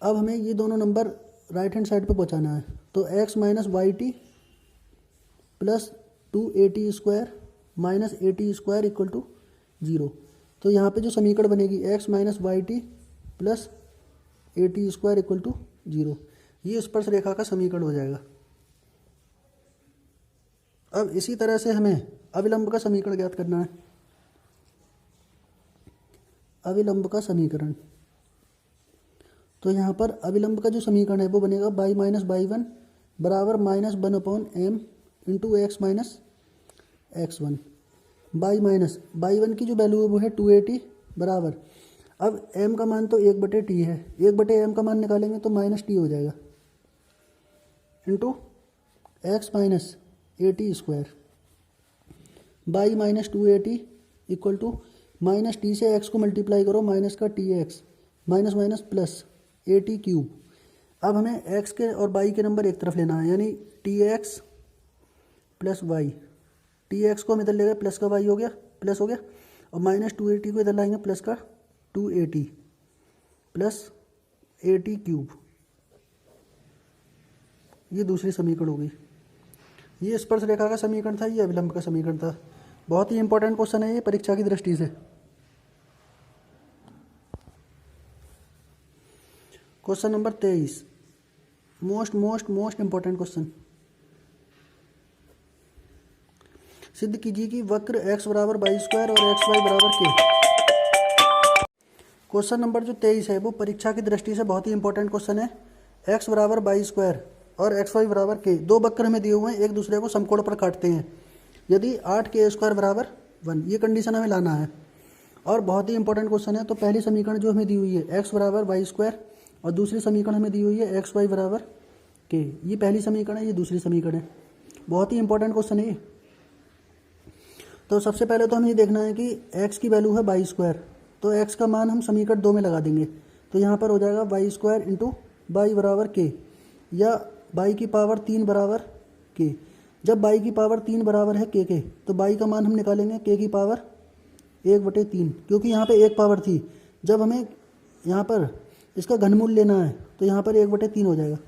अब हमें ये दोनों नंबर राइट हैंड साइड पे पहुंचाना है। तो x minus yt plus 280² minus 80² equal to 0। तो यहाँ पे जो समीकरण बनेगी x minus yt plus 80² equal to 0, ये स्पर्श रेखा का समीकरण हो जाएगा। अब इसी तरह से हमें अभिलंब का समीकरण ज्ञात करना है। अभिलंब का समीकरण, तो यहाँ पर अभिलंब का जो समीकरण है वो बनेगा y माइनस y1 बराबर -1/m into x minus x1। By one की जो वैल्यू है वो है 280 बराबर, अब m का मान तो 1/t है, 1/m का मान निकालेंगे तो -t हो जाएगा into x minus 80 square by -280 equal to -t से x को मल्टीप्लाई करो माइनस का tx minus minus plus 80 cube. अब हमें x के और y के नंबर एक तरफ लेना है, यानी tx प्लस वाई, tx को हम इधर ले गए प्लस का y हो गया, प्लस हो गया, और -280 को इधर लाएंगे प्लस का 280 प्लस 80 क्यूब। ये दूसरी समीकरण हो गई। ये स्पर्शरेखा का समीकरण था, ये अभिलंब का समीकरण था। बहुत ही इंपॉर्टेंट क्वेश्चन है ये परीक्षा की दृष्टि से। Question number 23, most important question. सिद्ध कीजिए कि वक्र x बराबर वाई स्क्वायर और एक्स वाई बराबर के। क्वेश्चन नंबर जो 23 है वो परीक्षा की दृष्टि से बहुत ही इंपॉर्टेंट क्वेश्चन है। x बराबर वाई स्क्वायर और एक्स वाई बराबर के, दो वक्र हमें दिए हुए हैं, एक दूसरे को समकोण पर काटते हैं यदि 8k² बराबर 1, ये कंडीशन हमें लाना है और बहुत ही इंपॉर्टेंट क्वेश्चन है। तो पहली समीकरण जो हमें दी हुई है x बराबर वाई स्क्वायर और दूसरी समीकरण हमें दी हुई है एक्स वाई बराबर के, ये पहली समीकरण है, ये दूसरी समीकरण है। बहुत ही इंपॉर्टेंट क्वेश्चन है ये। तो सबसे पहले तो हमें ये देखना है कि x की वैल्यू है वाई स्क्वायर, तो x का मान हम समीकरण 2 में लगा देंगे, तो यहाँ पर हो जाएगा वाई स्क्वायर इंटू वाई बराबर के, या वाई की पावर 3 बराबर के। जब वाई की पावर 3 बराबर है के, तो वाई का मान हम निकालेंगे के की पावर 1/3, क्योंकि यहाँ पे एक पावर थी। जब हमें यहाँ पर इसका घनमूल लेना है तो यहाँ पर 1/3 हो जाएगा।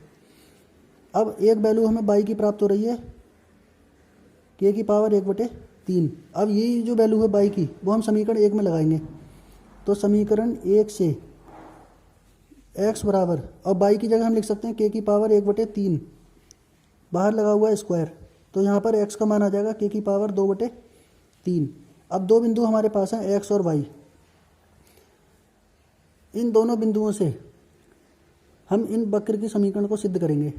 अब एक वैल्यू हमें वाई की प्राप्त हो रही है के की पावर 1/3। अब ये जो वैल्यू है वाई की वो हम समीकरण 1 में लगाएंगे, तो समीकरण 1 से x बराबर, और वाई की जगह हम लिख सकते हैं के की पावर 1/3, बाहर लगा हुआ है स्क्वायर, तो यहाँ पर x का मान आ जाएगा के की पावर 2/3। अब दो बिंदु हमारे पास हैं x और y, इन दोनों बिंदुओं से हम इन वक्र की समीकरण को सिद्ध करेंगे।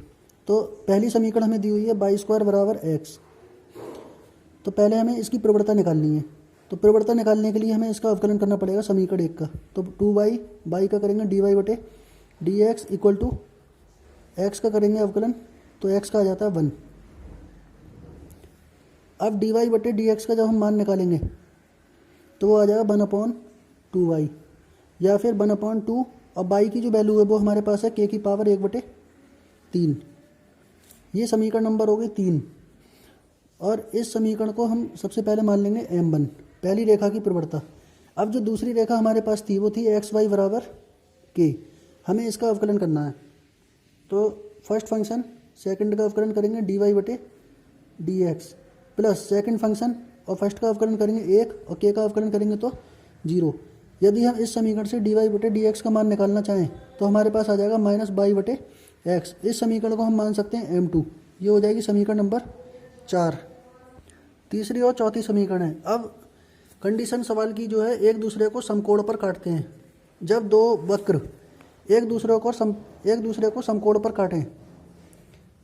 तो पहली समीकरण हमें दी हुई है वाई स्क्वायर बराबर x, तो पहले हमें इसकी प्रवणता निकालनी है। तो प्रवणता निकालने के लिए हमें इसका अवकलन करना पड़ेगा समीकरण 1 का, तो 2y, y का करेंगे dy/dx इक्वल टू x का करेंगे अवकलन, तो x का आ जाता है 1। अब dy/dx का जब हम मान निकालेंगे तो वो आ जाएगा 1/2y, या फिर 1/2, और y की जो वैल्यू है वो हमारे पास है के की पावर 1/3। ये समीकरण नंबर हो गई 3, और इस समीकरण को हम सबसे पहले मान लेंगे m1, पहली रेखा की प्रवणता। अब जो दूसरी रेखा हमारे पास थी वो थी एक्स वाई बराबर के, हमें इसका अवकलन करना है। तो फर्स्ट फंक्शन सेकंड का अवकलन करेंगे dy/dx प्लस सेकंड फंक्शन और फर्स्ट का अवकलन करेंगे 1 और के का अवकलन करेंगे तो 0। यदि हम इस समीकरण से dy/dx का मान निकालना चाहें तो हमारे पास आ जाएगा -y/x। इस समीकरण को हम मान सकते हैं m2, ये हो जाएगी समीकरण नंबर 4। तीसरी और चौथी समीकरण है। अब कंडीशन सवाल की जो है, एक दूसरे को समकोण पर काटते हैं। जब दो वक्र एक दूसरे को समकोण पर काटें,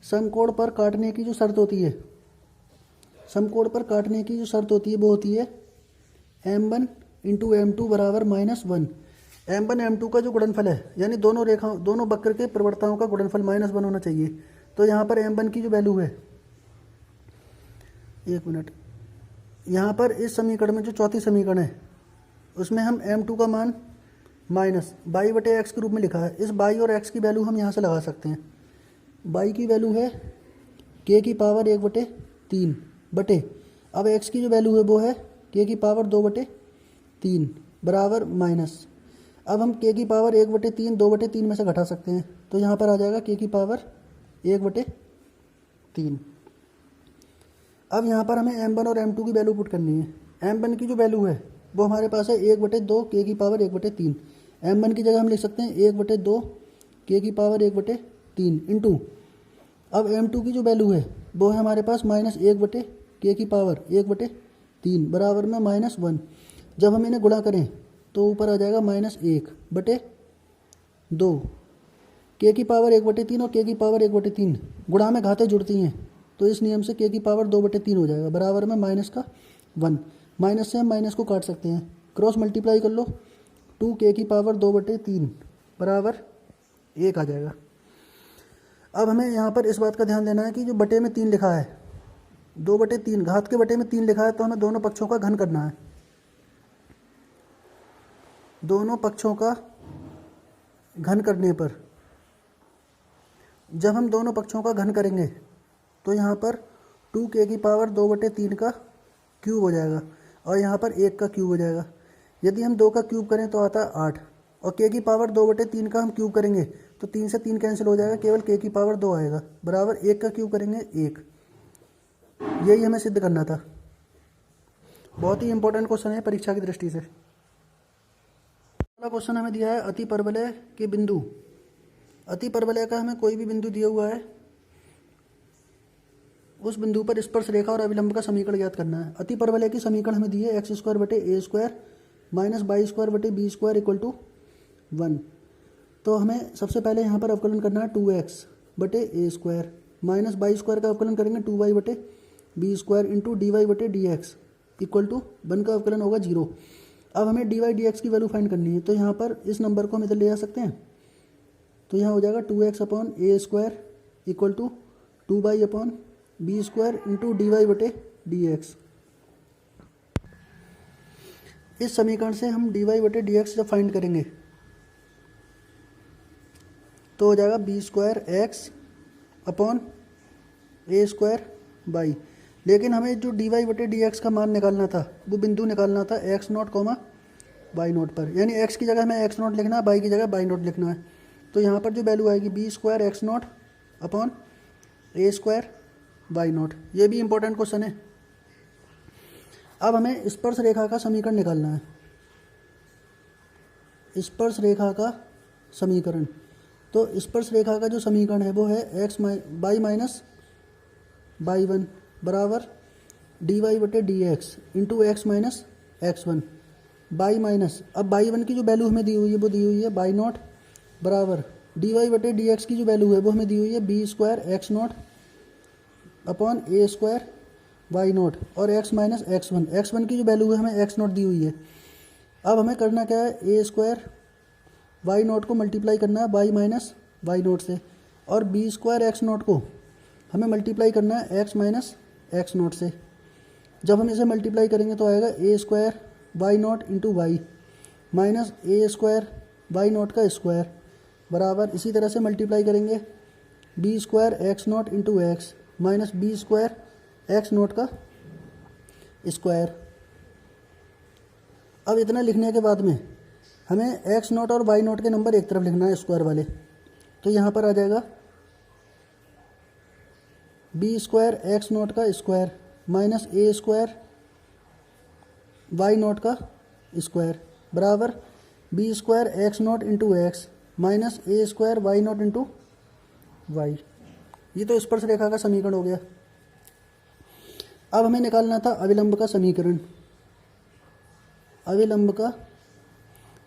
समकोण पर काटने की जो शर्त होती है, समकोण पर काटने की जो शर्त होती है वो होती है m1 इंटू m2 बराबर -1। m1 m2 का जो गुणनफल है, यानी दोनों वक्र के प्रवणताओं का गुणनफल -1 होना चाहिए। तो यहाँ पर m1 की जो वैल्यू है, एक मिनट, यहाँ पर इस समीकरण में जो चौथी समीकरण है उसमें हम m2 का मान -y/x के रूप में लिखा है। इस y और x की वैल्यू हम यहाँ से लगा सकते हैं। y की वैल्यू है k की पावर 1/3 बटे, अब x की जो वैल्यू है वो है k की पावर 2/3 बराबर माइनस। अब हम k की पावर 1/3 2/3 में से घटा सकते हैं, तो यहाँ पर आ जाएगा k की पावर 1/3। अब यहाँ पर हमें m1 और m2 की वैल्यू पुट करनी है। m1 की जो वैल्यू है वो हमारे पास है 1/2 k की पावर 1/3। m1 की जगह हम लिख सकते हैं 1/2 k की पावर 1/3 इंटू, अब m2 की जो वैल्यू है वो है हमारे पास -1 k की पावर 1/3 बराबर में -1। जब हम इन्हें गुणा करें तो ऊपर आ जाएगा -1/2 के की पावर 1/3 और के की पावर 1/3 गुणा में घातें जुड़ती हैं, तो इस नियम से के की पावर 2/3 हो जाएगा, बराबर में माइनस का 1। माइनस से हम माइनस को काट सकते हैं, क्रॉस मल्टीप्लाई कर लो, 2 के की पावर 2/3 बराबर 1 आ जाएगा। अब हमें यहाँ पर इस बात का ध्यान देना है कि जो बटे में 3 लिखा है, 2/3 घात के बटे में 3 लिखा है, तो हमें दोनों पक्षों का घन करना है। दोनों पक्षों का घन करने पर, जब हम दोनों पक्षों का घन करेंगे तो यहाँ पर 2k की पावर 2/3 का क्यूब हो जाएगा और यहाँ पर 1 का क्यूब हो जाएगा। यदि हम 2 का क्यूब करें तो आता है 8 और k की पावर 2/3 का हम क्यूब करेंगे तो 3 से 3 कैंसिल हो जाएगा, केवल k की पावर 2 आएगा, बराबर 1 का क्यूब करेंगे 1। यही हमें सिद्ध करना था। बहुत ही इंपॉर्टेंट क्वेश्चन है परीक्षा की दृष्टि से। अगला क्वेश्चन हमें दिया है अति परवलय के बिंदु। अति परवलय का हमें कोई भी बिंदु दिया हुआ है, उस बिंदु पर स्पर्श रेखा और अभिलंब का समीकरण ज्ञात करना है। अति परवलय की समीकरण हमें दी है x² बटे a² माइनस y² बटे b² इक्वल टू 1। तो हमें सबसे पहले यहाँ पर अवकलन करना है 2x बटे a² माइनस y² का अवकलन करेंगे 2y बटे b² इंटू dy बटे dx इक्वल टू 1 का अवकलन होगा 0। अब हमें dy dx की वैल्यू फाइंड करनी है, तो यहाँ पर इस नंबर को हम इधर ले जा सकते हैं, तो यहाँ हो जाएगा 2x upon a² equal to 2y upon b² into dy बटे dx। इस समीकरण से हम dy बटे dx जब फाइंड करेंगे तो हो जाएगा b² x upon a² y। लेकिन हमें जो dy बटे dx का मान निकालना था, वो बिंदु निकालना था x0, y0 पर, यानी x की जगह हमें x0 लिखना है, y की जगह y0 लिखना है। तो यहाँ पर जो वैल्यू आएगी b² x0 upon a² y0। ये भी इंपॉर्टेंट क्वेश्चन है। अब हमें स्पर्श रेखा का समीकरण निकालना है। स्पर्श रेखा का समीकरण, तो स्पर्श रेखा का जो समीकरण है वो है y माइनस y1 बराबर dy बटे dx into x minus x1 y minus, अब y1 की जो वैल्यू हमें दी हुई है वो दी हुई है y0 बराबर dy बटे dx की जो वैल्यू है वो हमें दी हुई है b² x0 upon a² y0 और x माइनस x1 की जो वैल्यू है हमें x0 दी हुई है। अब हमें करना क्या है, a² y0 को मल्टीप्लाई करना है y माइनस y0 से और b² x0 को हमें मल्टीप्लाई करना है x माइनस x0 से। जब हम इसे मल्टीप्लाई करेंगे तो आएगा a² y0 into Y minus a² y0 का स्क्वायर बराबर, इसी तरह से मल्टीप्लाई करेंगे b² x0 into x minus b² x0 का स्क्वायर। अब इतना लिखने के बाद में हमें x0 और y0 के नंबर एक तरफ लिखना है स्क्वायर वाले, तो यहाँ पर आ जाएगा b² x0 का स्क्वायर माइनस a² y0 का स्क्वायर बराबर b² x0 into x minus a² y0 into y. ये तो स्पर्श रेखा का समीकरण हो गया। अब हमें निकालना था अविलंब का समीकरण। अविलंब का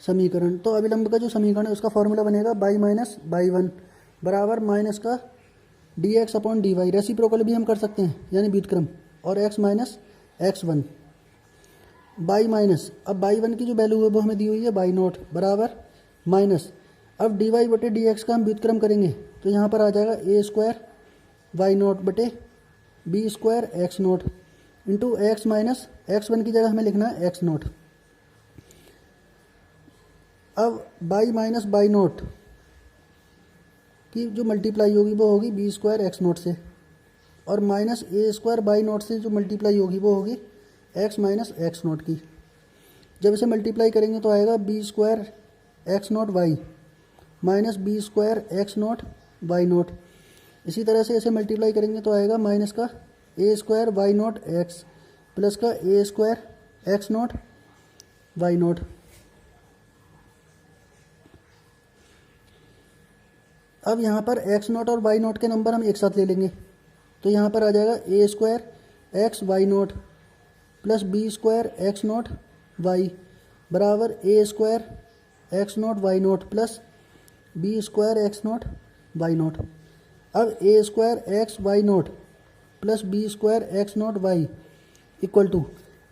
समीकरण, तो अविलंब का जो समीकरण है उसका फॉर्मूला बनेगा y माइनस y1 बराबर माइनस का dx अपॉन dy, रेसिप्रोकल भी हम कर सकते हैं यानी व्युत्क्रम, और x minus x1 y minus, अब y1 की जो वैल्यू है वो हमें दी हुई है y0 बराबर माइनस, अब dy बटे dx का हम व्युत्क्रम करेंगे तो यहाँ पर आ जाएगा a² y0 बटे b² x0 into x minus x1 की जगह हमें लिखना है x0। अब y माइनस y0 की जो मल्टीप्लाई होगी वो होगी b² x0 से और माइनस a² y0 से जो मल्टीप्लाई होगी वो होगी x माइनस x0 की। जब इसे मल्टीप्लाई करेंगे तो आएगा b² x0 y minus b² x0 y0। इसी तरह से इसे मल्टीप्लाई करेंगे तो आएगा माइनस का a² y0 x प्लस का a² x0 y0। अब यहाँ पर x0 और y0 के नंबर हम एक साथ ले लेंगे, तो यहाँ पर आ जाएगा a² x y0 plus b² x0 y बराबर a² x0 y0 plus B square x naught y naught. अब A square x y naught plus B square x naught y equal to,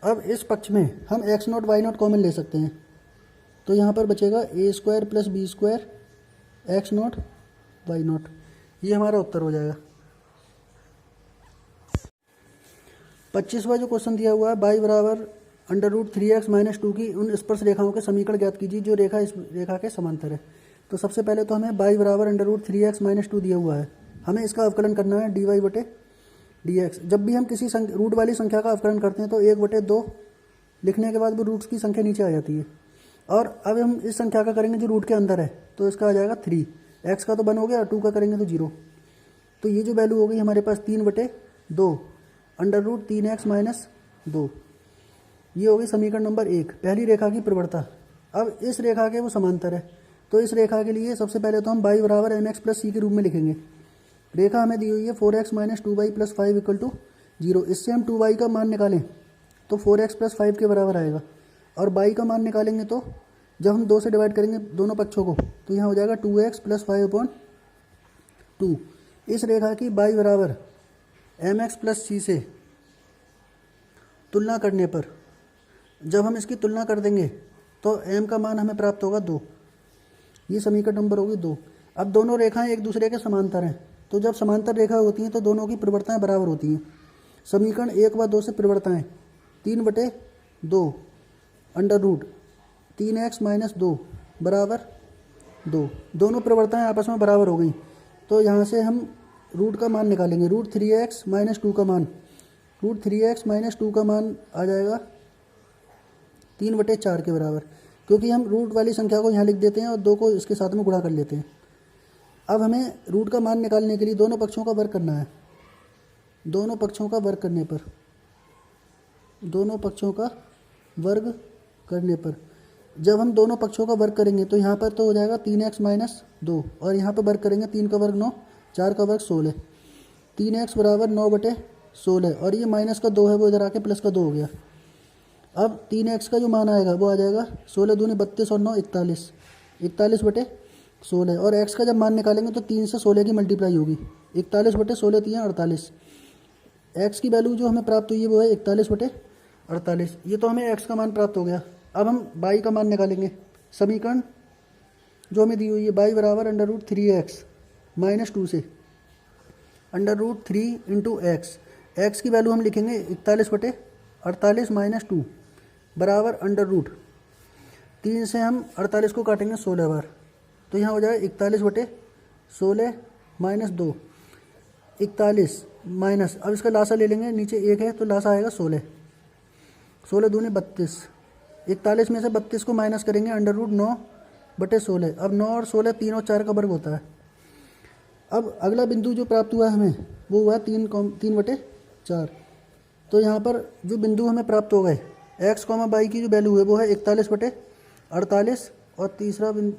अब इस पक्ष में हम x naught y naught common ले सकते हैं, तो यहाँ पर बचेगा A square plus B square x naught y naught. ये हमारा उत्तर हो जाएगा। 25वां जो क्वेश्चन दिया हुआ है, बाई बराबर अंडर रूट 3x माइनस 2 की उन स्पर्श रेखाओं के समीकरण ज्ञात कीजिए जो रेखा इस रेखा के समांतर है। तो सबसे पहले तो हमें बाई बराबर अंडर रूट 3x माइनस 2 दिया हुआ है, हमें इसका अवकलन करना है dy बटे dx। जब भी हम किसी रूट वाली संख्या का अवकलन करते हैं तो 1/2 लिखने के बाद वो रूट्स की संख्या नीचे आ जाती है। और अब हम इस संख्या का करेंगे जो रूट के अंदर है, तो इसका आ जाएगा 3, x का तो 1 हो गया, 2 का करेंगे तो 0। तो ये जो वैल्यू हो गई हमारे पास 3/2 अंडर रूट 3x माइनस 2, ये हो गई समीकरण नंबर 1, पहली रेखा की प्रवणता। अब इस रेखा के वो समांतर है, तो इस रेखा के लिए सबसे पहले तो हम y बराबर mx प्लस c के रूप में लिखेंगे। रेखा हमें दी हुई है 4x minus 2y plus 5 equal to 0। इससे हम 2y का मान निकालें तो 4x प्लस 5 के बराबर आएगा, और y का मान निकालेंगे तो जब हम 2 से डिवाइड करेंगे दोनों पक्षों को, तो यहाँ हो जाएगा 2x प्लस 5/2। इस रेखा की y बराबर mx प्लस c से तुलना करने पर, जब हम इसकी तुलना कर देंगे तो m का मान हमें प्राप्त होगा 2। ये समीकरण नंबर होगी 2। अब दोनों रेखाएं एक दूसरे के समांतर हैं, तो जब समांतर रेखा होती हैं तो दोनों की परिवर्तनाएं बराबर होती हैं। समीकरण 1 व 2 से परिवर्तनाएं 3/2 अंडर रूट 3x माइनस 2 बराबर 2, दोनों परिवर्तनाएं आपस में बराबर हो गई। तो यहाँ से हम रूट का मान निकालेंगे, रूट 3x माइनस 2 का मान, रूट 3x माइनस 2 का मान आ जाएगा 3/4 के बराबर, क्योंकि हम रूट वाली संख्या को यहाँ लिख देते हैं और 2 को इसके साथ में गुणा कर लेते हैं। अब हमें रूट का मान निकालने के लिए दोनों पक्षों का वर्ग करना है। दोनों पक्षों का वर्ग करने पर, दोनों पक्षों का वर्ग करने पर, जब हम दोनों पक्षों का वर्ग करेंगे तो यहाँ पर तो हो जाएगा 3x माइनस 2, और यहाँ पर वर्ग करेंगे 3 का वर्ग 9, 4 का वर्ग 16, 3x बराबर 9/16, और ये माइनस का 2 है वो इधर आके प्लस का 2 हो गया। अब 3x का जो मान आएगा वो आ जाएगा 16 दूनी 32 और 9 41, 41/16, और x का जब मान निकालेंगे तो 3 से 16 की मल्टीप्लाई होगी, 41/16 3 48। x की वैल्यू जो हमें प्राप्त हुई है वो है 41/48। ये तो हमें x का मान प्राप्त हो गया। अब हम y का मान निकालेंगे। समीकरण जो हमें दी हुई है y बराबर अंडर रूट 3x माइनस 2 से अंडर रूट 3 इंटू x की वैल्यू हम लिखेंगे 41/48 माइनस 2 बराबर अंडर रूट 3 से हम 48 को काटेंगे 16 बार, तो यहाँ हो जाएगा 41/16 माइनस 2, 41 माइनस, अब इसका लासा ले लेंगे, नीचे 1 है तो लासा आएगा 16, 16 दूनी 32, 41 में से 32 को माइनस करेंगे अंडर रूट 9/16। अब 9 और 16 3 और 4 का वर्ग होता है। अब अगला बिंदु जो प्राप्त हुआ है हमें वो हुआ 3/4। तो यहाँ पर जो बिंदु हमें प्राप्त हो गए, x, y की जो वैल्यू है वो है 41/48, और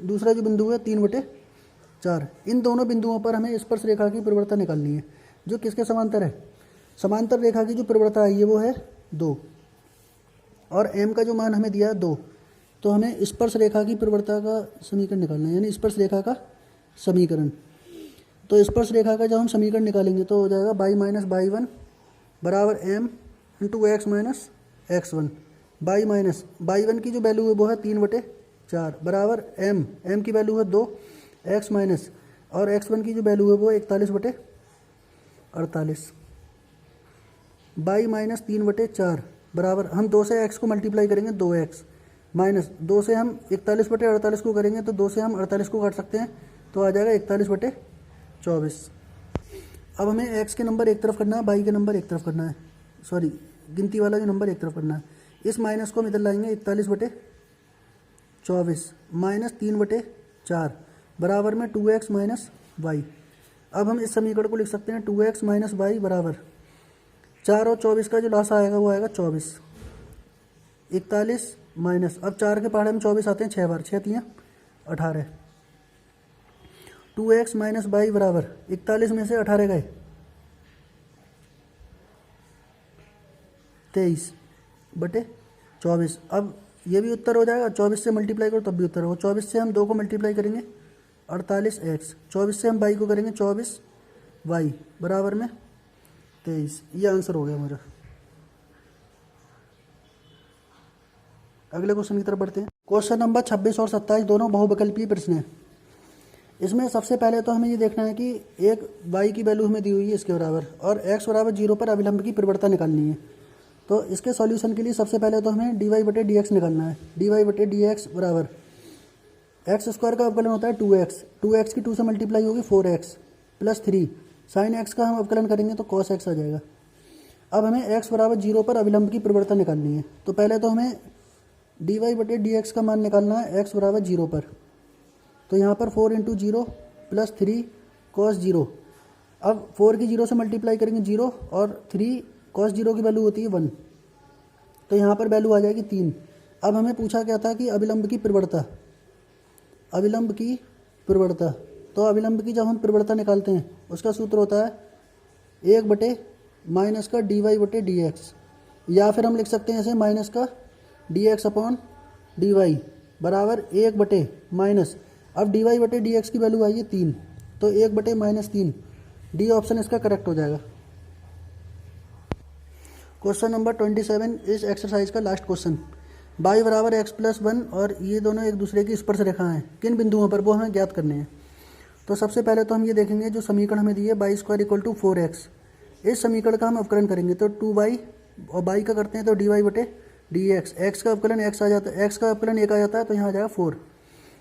दूसरा जो बिंदु है 3/4। इन दोनों बिंदुओं पर हमें स्पर्श रेखा की परिवर्तन निकालनी है जो किसके समांतर है। समांतर रेखा की जो परिवर्तन आई है वो है 2, और m का जो मान हमें दिया है 2, तो हमें स्पर्श रेखा की परिवर्तन का समीकरण निकालना है, यानी स्पर्श रेखा का समीकरण। तो स्पर्श रेखा का जब हम समीकरण निकालेंगे तो हो जाएगा y माइनस y1 बराबर m into x minus x1। y minus y1 की जो वैल्यू है वो है 3/4 बराबर m की वैल्यू है 2, x माइनस और x1 की जो वैल्यू है वो 41/48। y माइनस 3/4 बराबर, हम 2 से x को मल्टीप्लाई करेंगे 2x, माइनस 2 से हम 41/48 को करेंगे तो 2 से हम 48 को काट सकते हैं, तो आ जाएगा 41/24। अब हमें x के नंबर एक तरफ करना है, y के नंबर एक तरफ करना है, सॉरी गिनती वाला जो नंबर एक तरफ करना है। इस माइनस को हम इधर लाएंगे, 41/24 माइनस 3/4 बराबर में 2x माइनस वाई। अब हम इस समीकरण को लिख सकते हैं 2x माइनस वाई बराबर 4 और 24 का जो लासा आएगा वो आएगा 24, 41 माइनस, अब 4 के पहाड़े में 24 आते हैं 6 बार, 6 3 18, 2x माइनस वाई बराबर 41 में से 18 गए 23/24। अब ये भी उत्तर हो जाएगा, 24 से मल्टीप्लाई करो तब भी उत्तर होगा, 24 से हम 2 को मल्टीप्लाई करेंगे 48x, 24 से हम y को करेंगे 24y बराबर में 23। ये आंसर हो गया हमारा। अगले क्वेश्चन की तरफ बढ़ते हैं। क्वेश्चन नंबर 26 और 27 दोनों बहुविकल्पीय प्रश्न हैं। इसमें सबसे पहले तो हमें ये देखना है कि एक y की वैल्यू हमें दी हुई है इसके बराबर और x बराबर 0 पर अभिलंब की परिवर्तन निकालनी है। तो इसके सॉल्यूशन के लिए सबसे पहले तो हमें dy/dx निकालना है। dy/dx बराबर एक्स स्क्वायर का अवकलन होता है 2x, 2x की 2 से मल्टीप्लाई होगी 4x प्लस 3 साइन x का हम अवकलन करेंगे तो cos x आ जाएगा। अब हमें x बराबर 0 पर अभिलंब की परिवर्तन निकालनी है। तो पहले तो हमें dy/dx का मान निकालना है x बराबर 0 पर। तो यहाँ पर 4 × 0 प्लस 3 cos 0। अब 4 की 0 से मल्टीप्लाई करेंगे 0 और 3 cos 0 की वैल्यू होती है 1। तो यहाँ पर वैल्यू आ जाएगी 3। अब हमें पूछा क्या था कि अभिलंब की परिवर्तन, अभिलंब की परिवर्तन। तो अभिलंब की जब हम परिवर्तन निकालते हैं उसका सूत्र होता है 1 बटे माइनस का dy/dx, या फिर हम लिख सकते हैं ऐसे माइनस का dx/dy बराबर 1 बटे माइनस, अब dy/dx की वैल्यू आई है 3, तो 1 बटे -3, डी ऑप्शन इसका करेक्ट हो जाएगा। क्वेश्चन नंबर 27 इस एक्सरसाइज का लास्ट क्वेश्चन। y बराबर x+1 और ये दोनों एक दूसरे की स्पर्श रेखा हैं, किन बिंदुओं पर वो हमें ज्ञात करने हैं। तो सबसे पहले तो हम ये देखेंगे जो समीकरण हमें दिए y² = 4x, इस समीकरण का हम अवकलन करेंगे तो 2y और y का करते हैं तो dy/dx, x का अवकलन x आ जाता है, x का अवकलन 1 आ जाता है तो यहाँ आ जाएगा 4,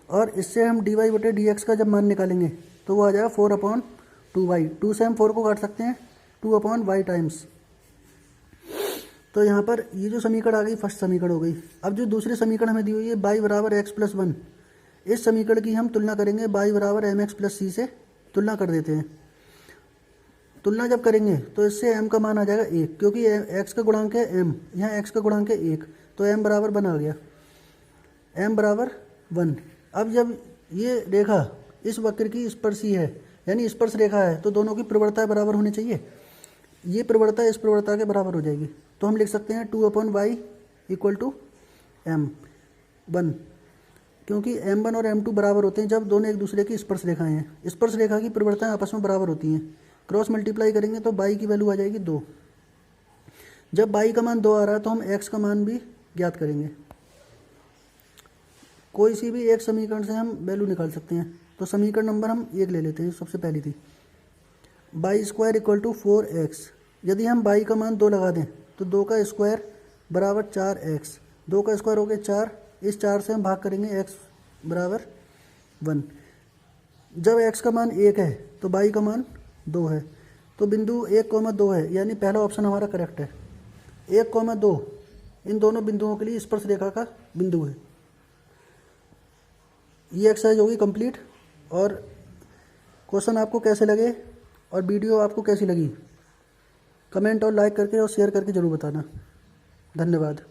और इससे हम dy/dx का जब मान निकालेंगे तो वो आ जाएगा 4/2y। 2 से हम 4 को काट सकते हैं 2/y टाइम्स। तो यहाँ पर ये जो समीकरण आ गई फर्स्ट समीकरण हो गई। अब जो दूसरी समीकरण हमें दी हुई है y बराबर x+1, इस समीकरण की हम तुलना करेंगे y बराबर mx+c से तुलना कर देते हैं। तुलना जब करेंगे तो इससे m का मान आ जाएगा 1, क्योंकि x का गुणांक है m, यहाँ x का गुणांक है 1, तो m बराबर 1 आ गया, m बराबर 1। अब जब ये रेखा इस वक्र की स्पर्शी है यानी स्पर्श रेखा है तो दोनों की प्रवणता बराबर होनी चाहिए। ये प्रवणता इस प्रवणता के बराबर हो जाएगी, तो हम लिख सकते हैं 2/y = m1, क्योंकि m1 और m2 बराबर होते हैं जब दोनों एक दूसरे की स्पर्श रेखाएं हैं। स्पर्श रेखा की प्रवणताएं आपस में बराबर होती हैं। क्रॉस मल्टीप्लाई करेंगे तो y की वैल्यू आ जाएगी 2। जब y का मान 2 आ रहा है तो हम x का मान भी ज्ञात करेंगे। कोई सी भी एक समीकरण से हम वैल्यू निकाल सकते हैं। तो समीकरण नंबर हम 1 ले लेते हैं, सबसे पहली थी y² = 4x। यदि हम y का मान 2 लगा दें तो 2 का स्क्वायर बराबर 4x, 2 का स्क्वायर हो गया 4, इस 4 से हम भाग करेंगे x बराबर 1। जब x का मान 1 है तो y का मान 2 है, तो बिंदु 1,2 है, यानी पहला ऑप्शन हमारा करेक्ट है। 1,2 इन दोनों बिंदुओं के लिए स्पर्श रेखा का बिंदु है। ये एक्सरसाइज होगी कंप्लीट। और क्वेश्चन आपको कैसे लगे और वीडियो आपको कैसी लगी, कमेंट और लाइक करके और शेयर करके ज़रूर बताना। धन्यवाद।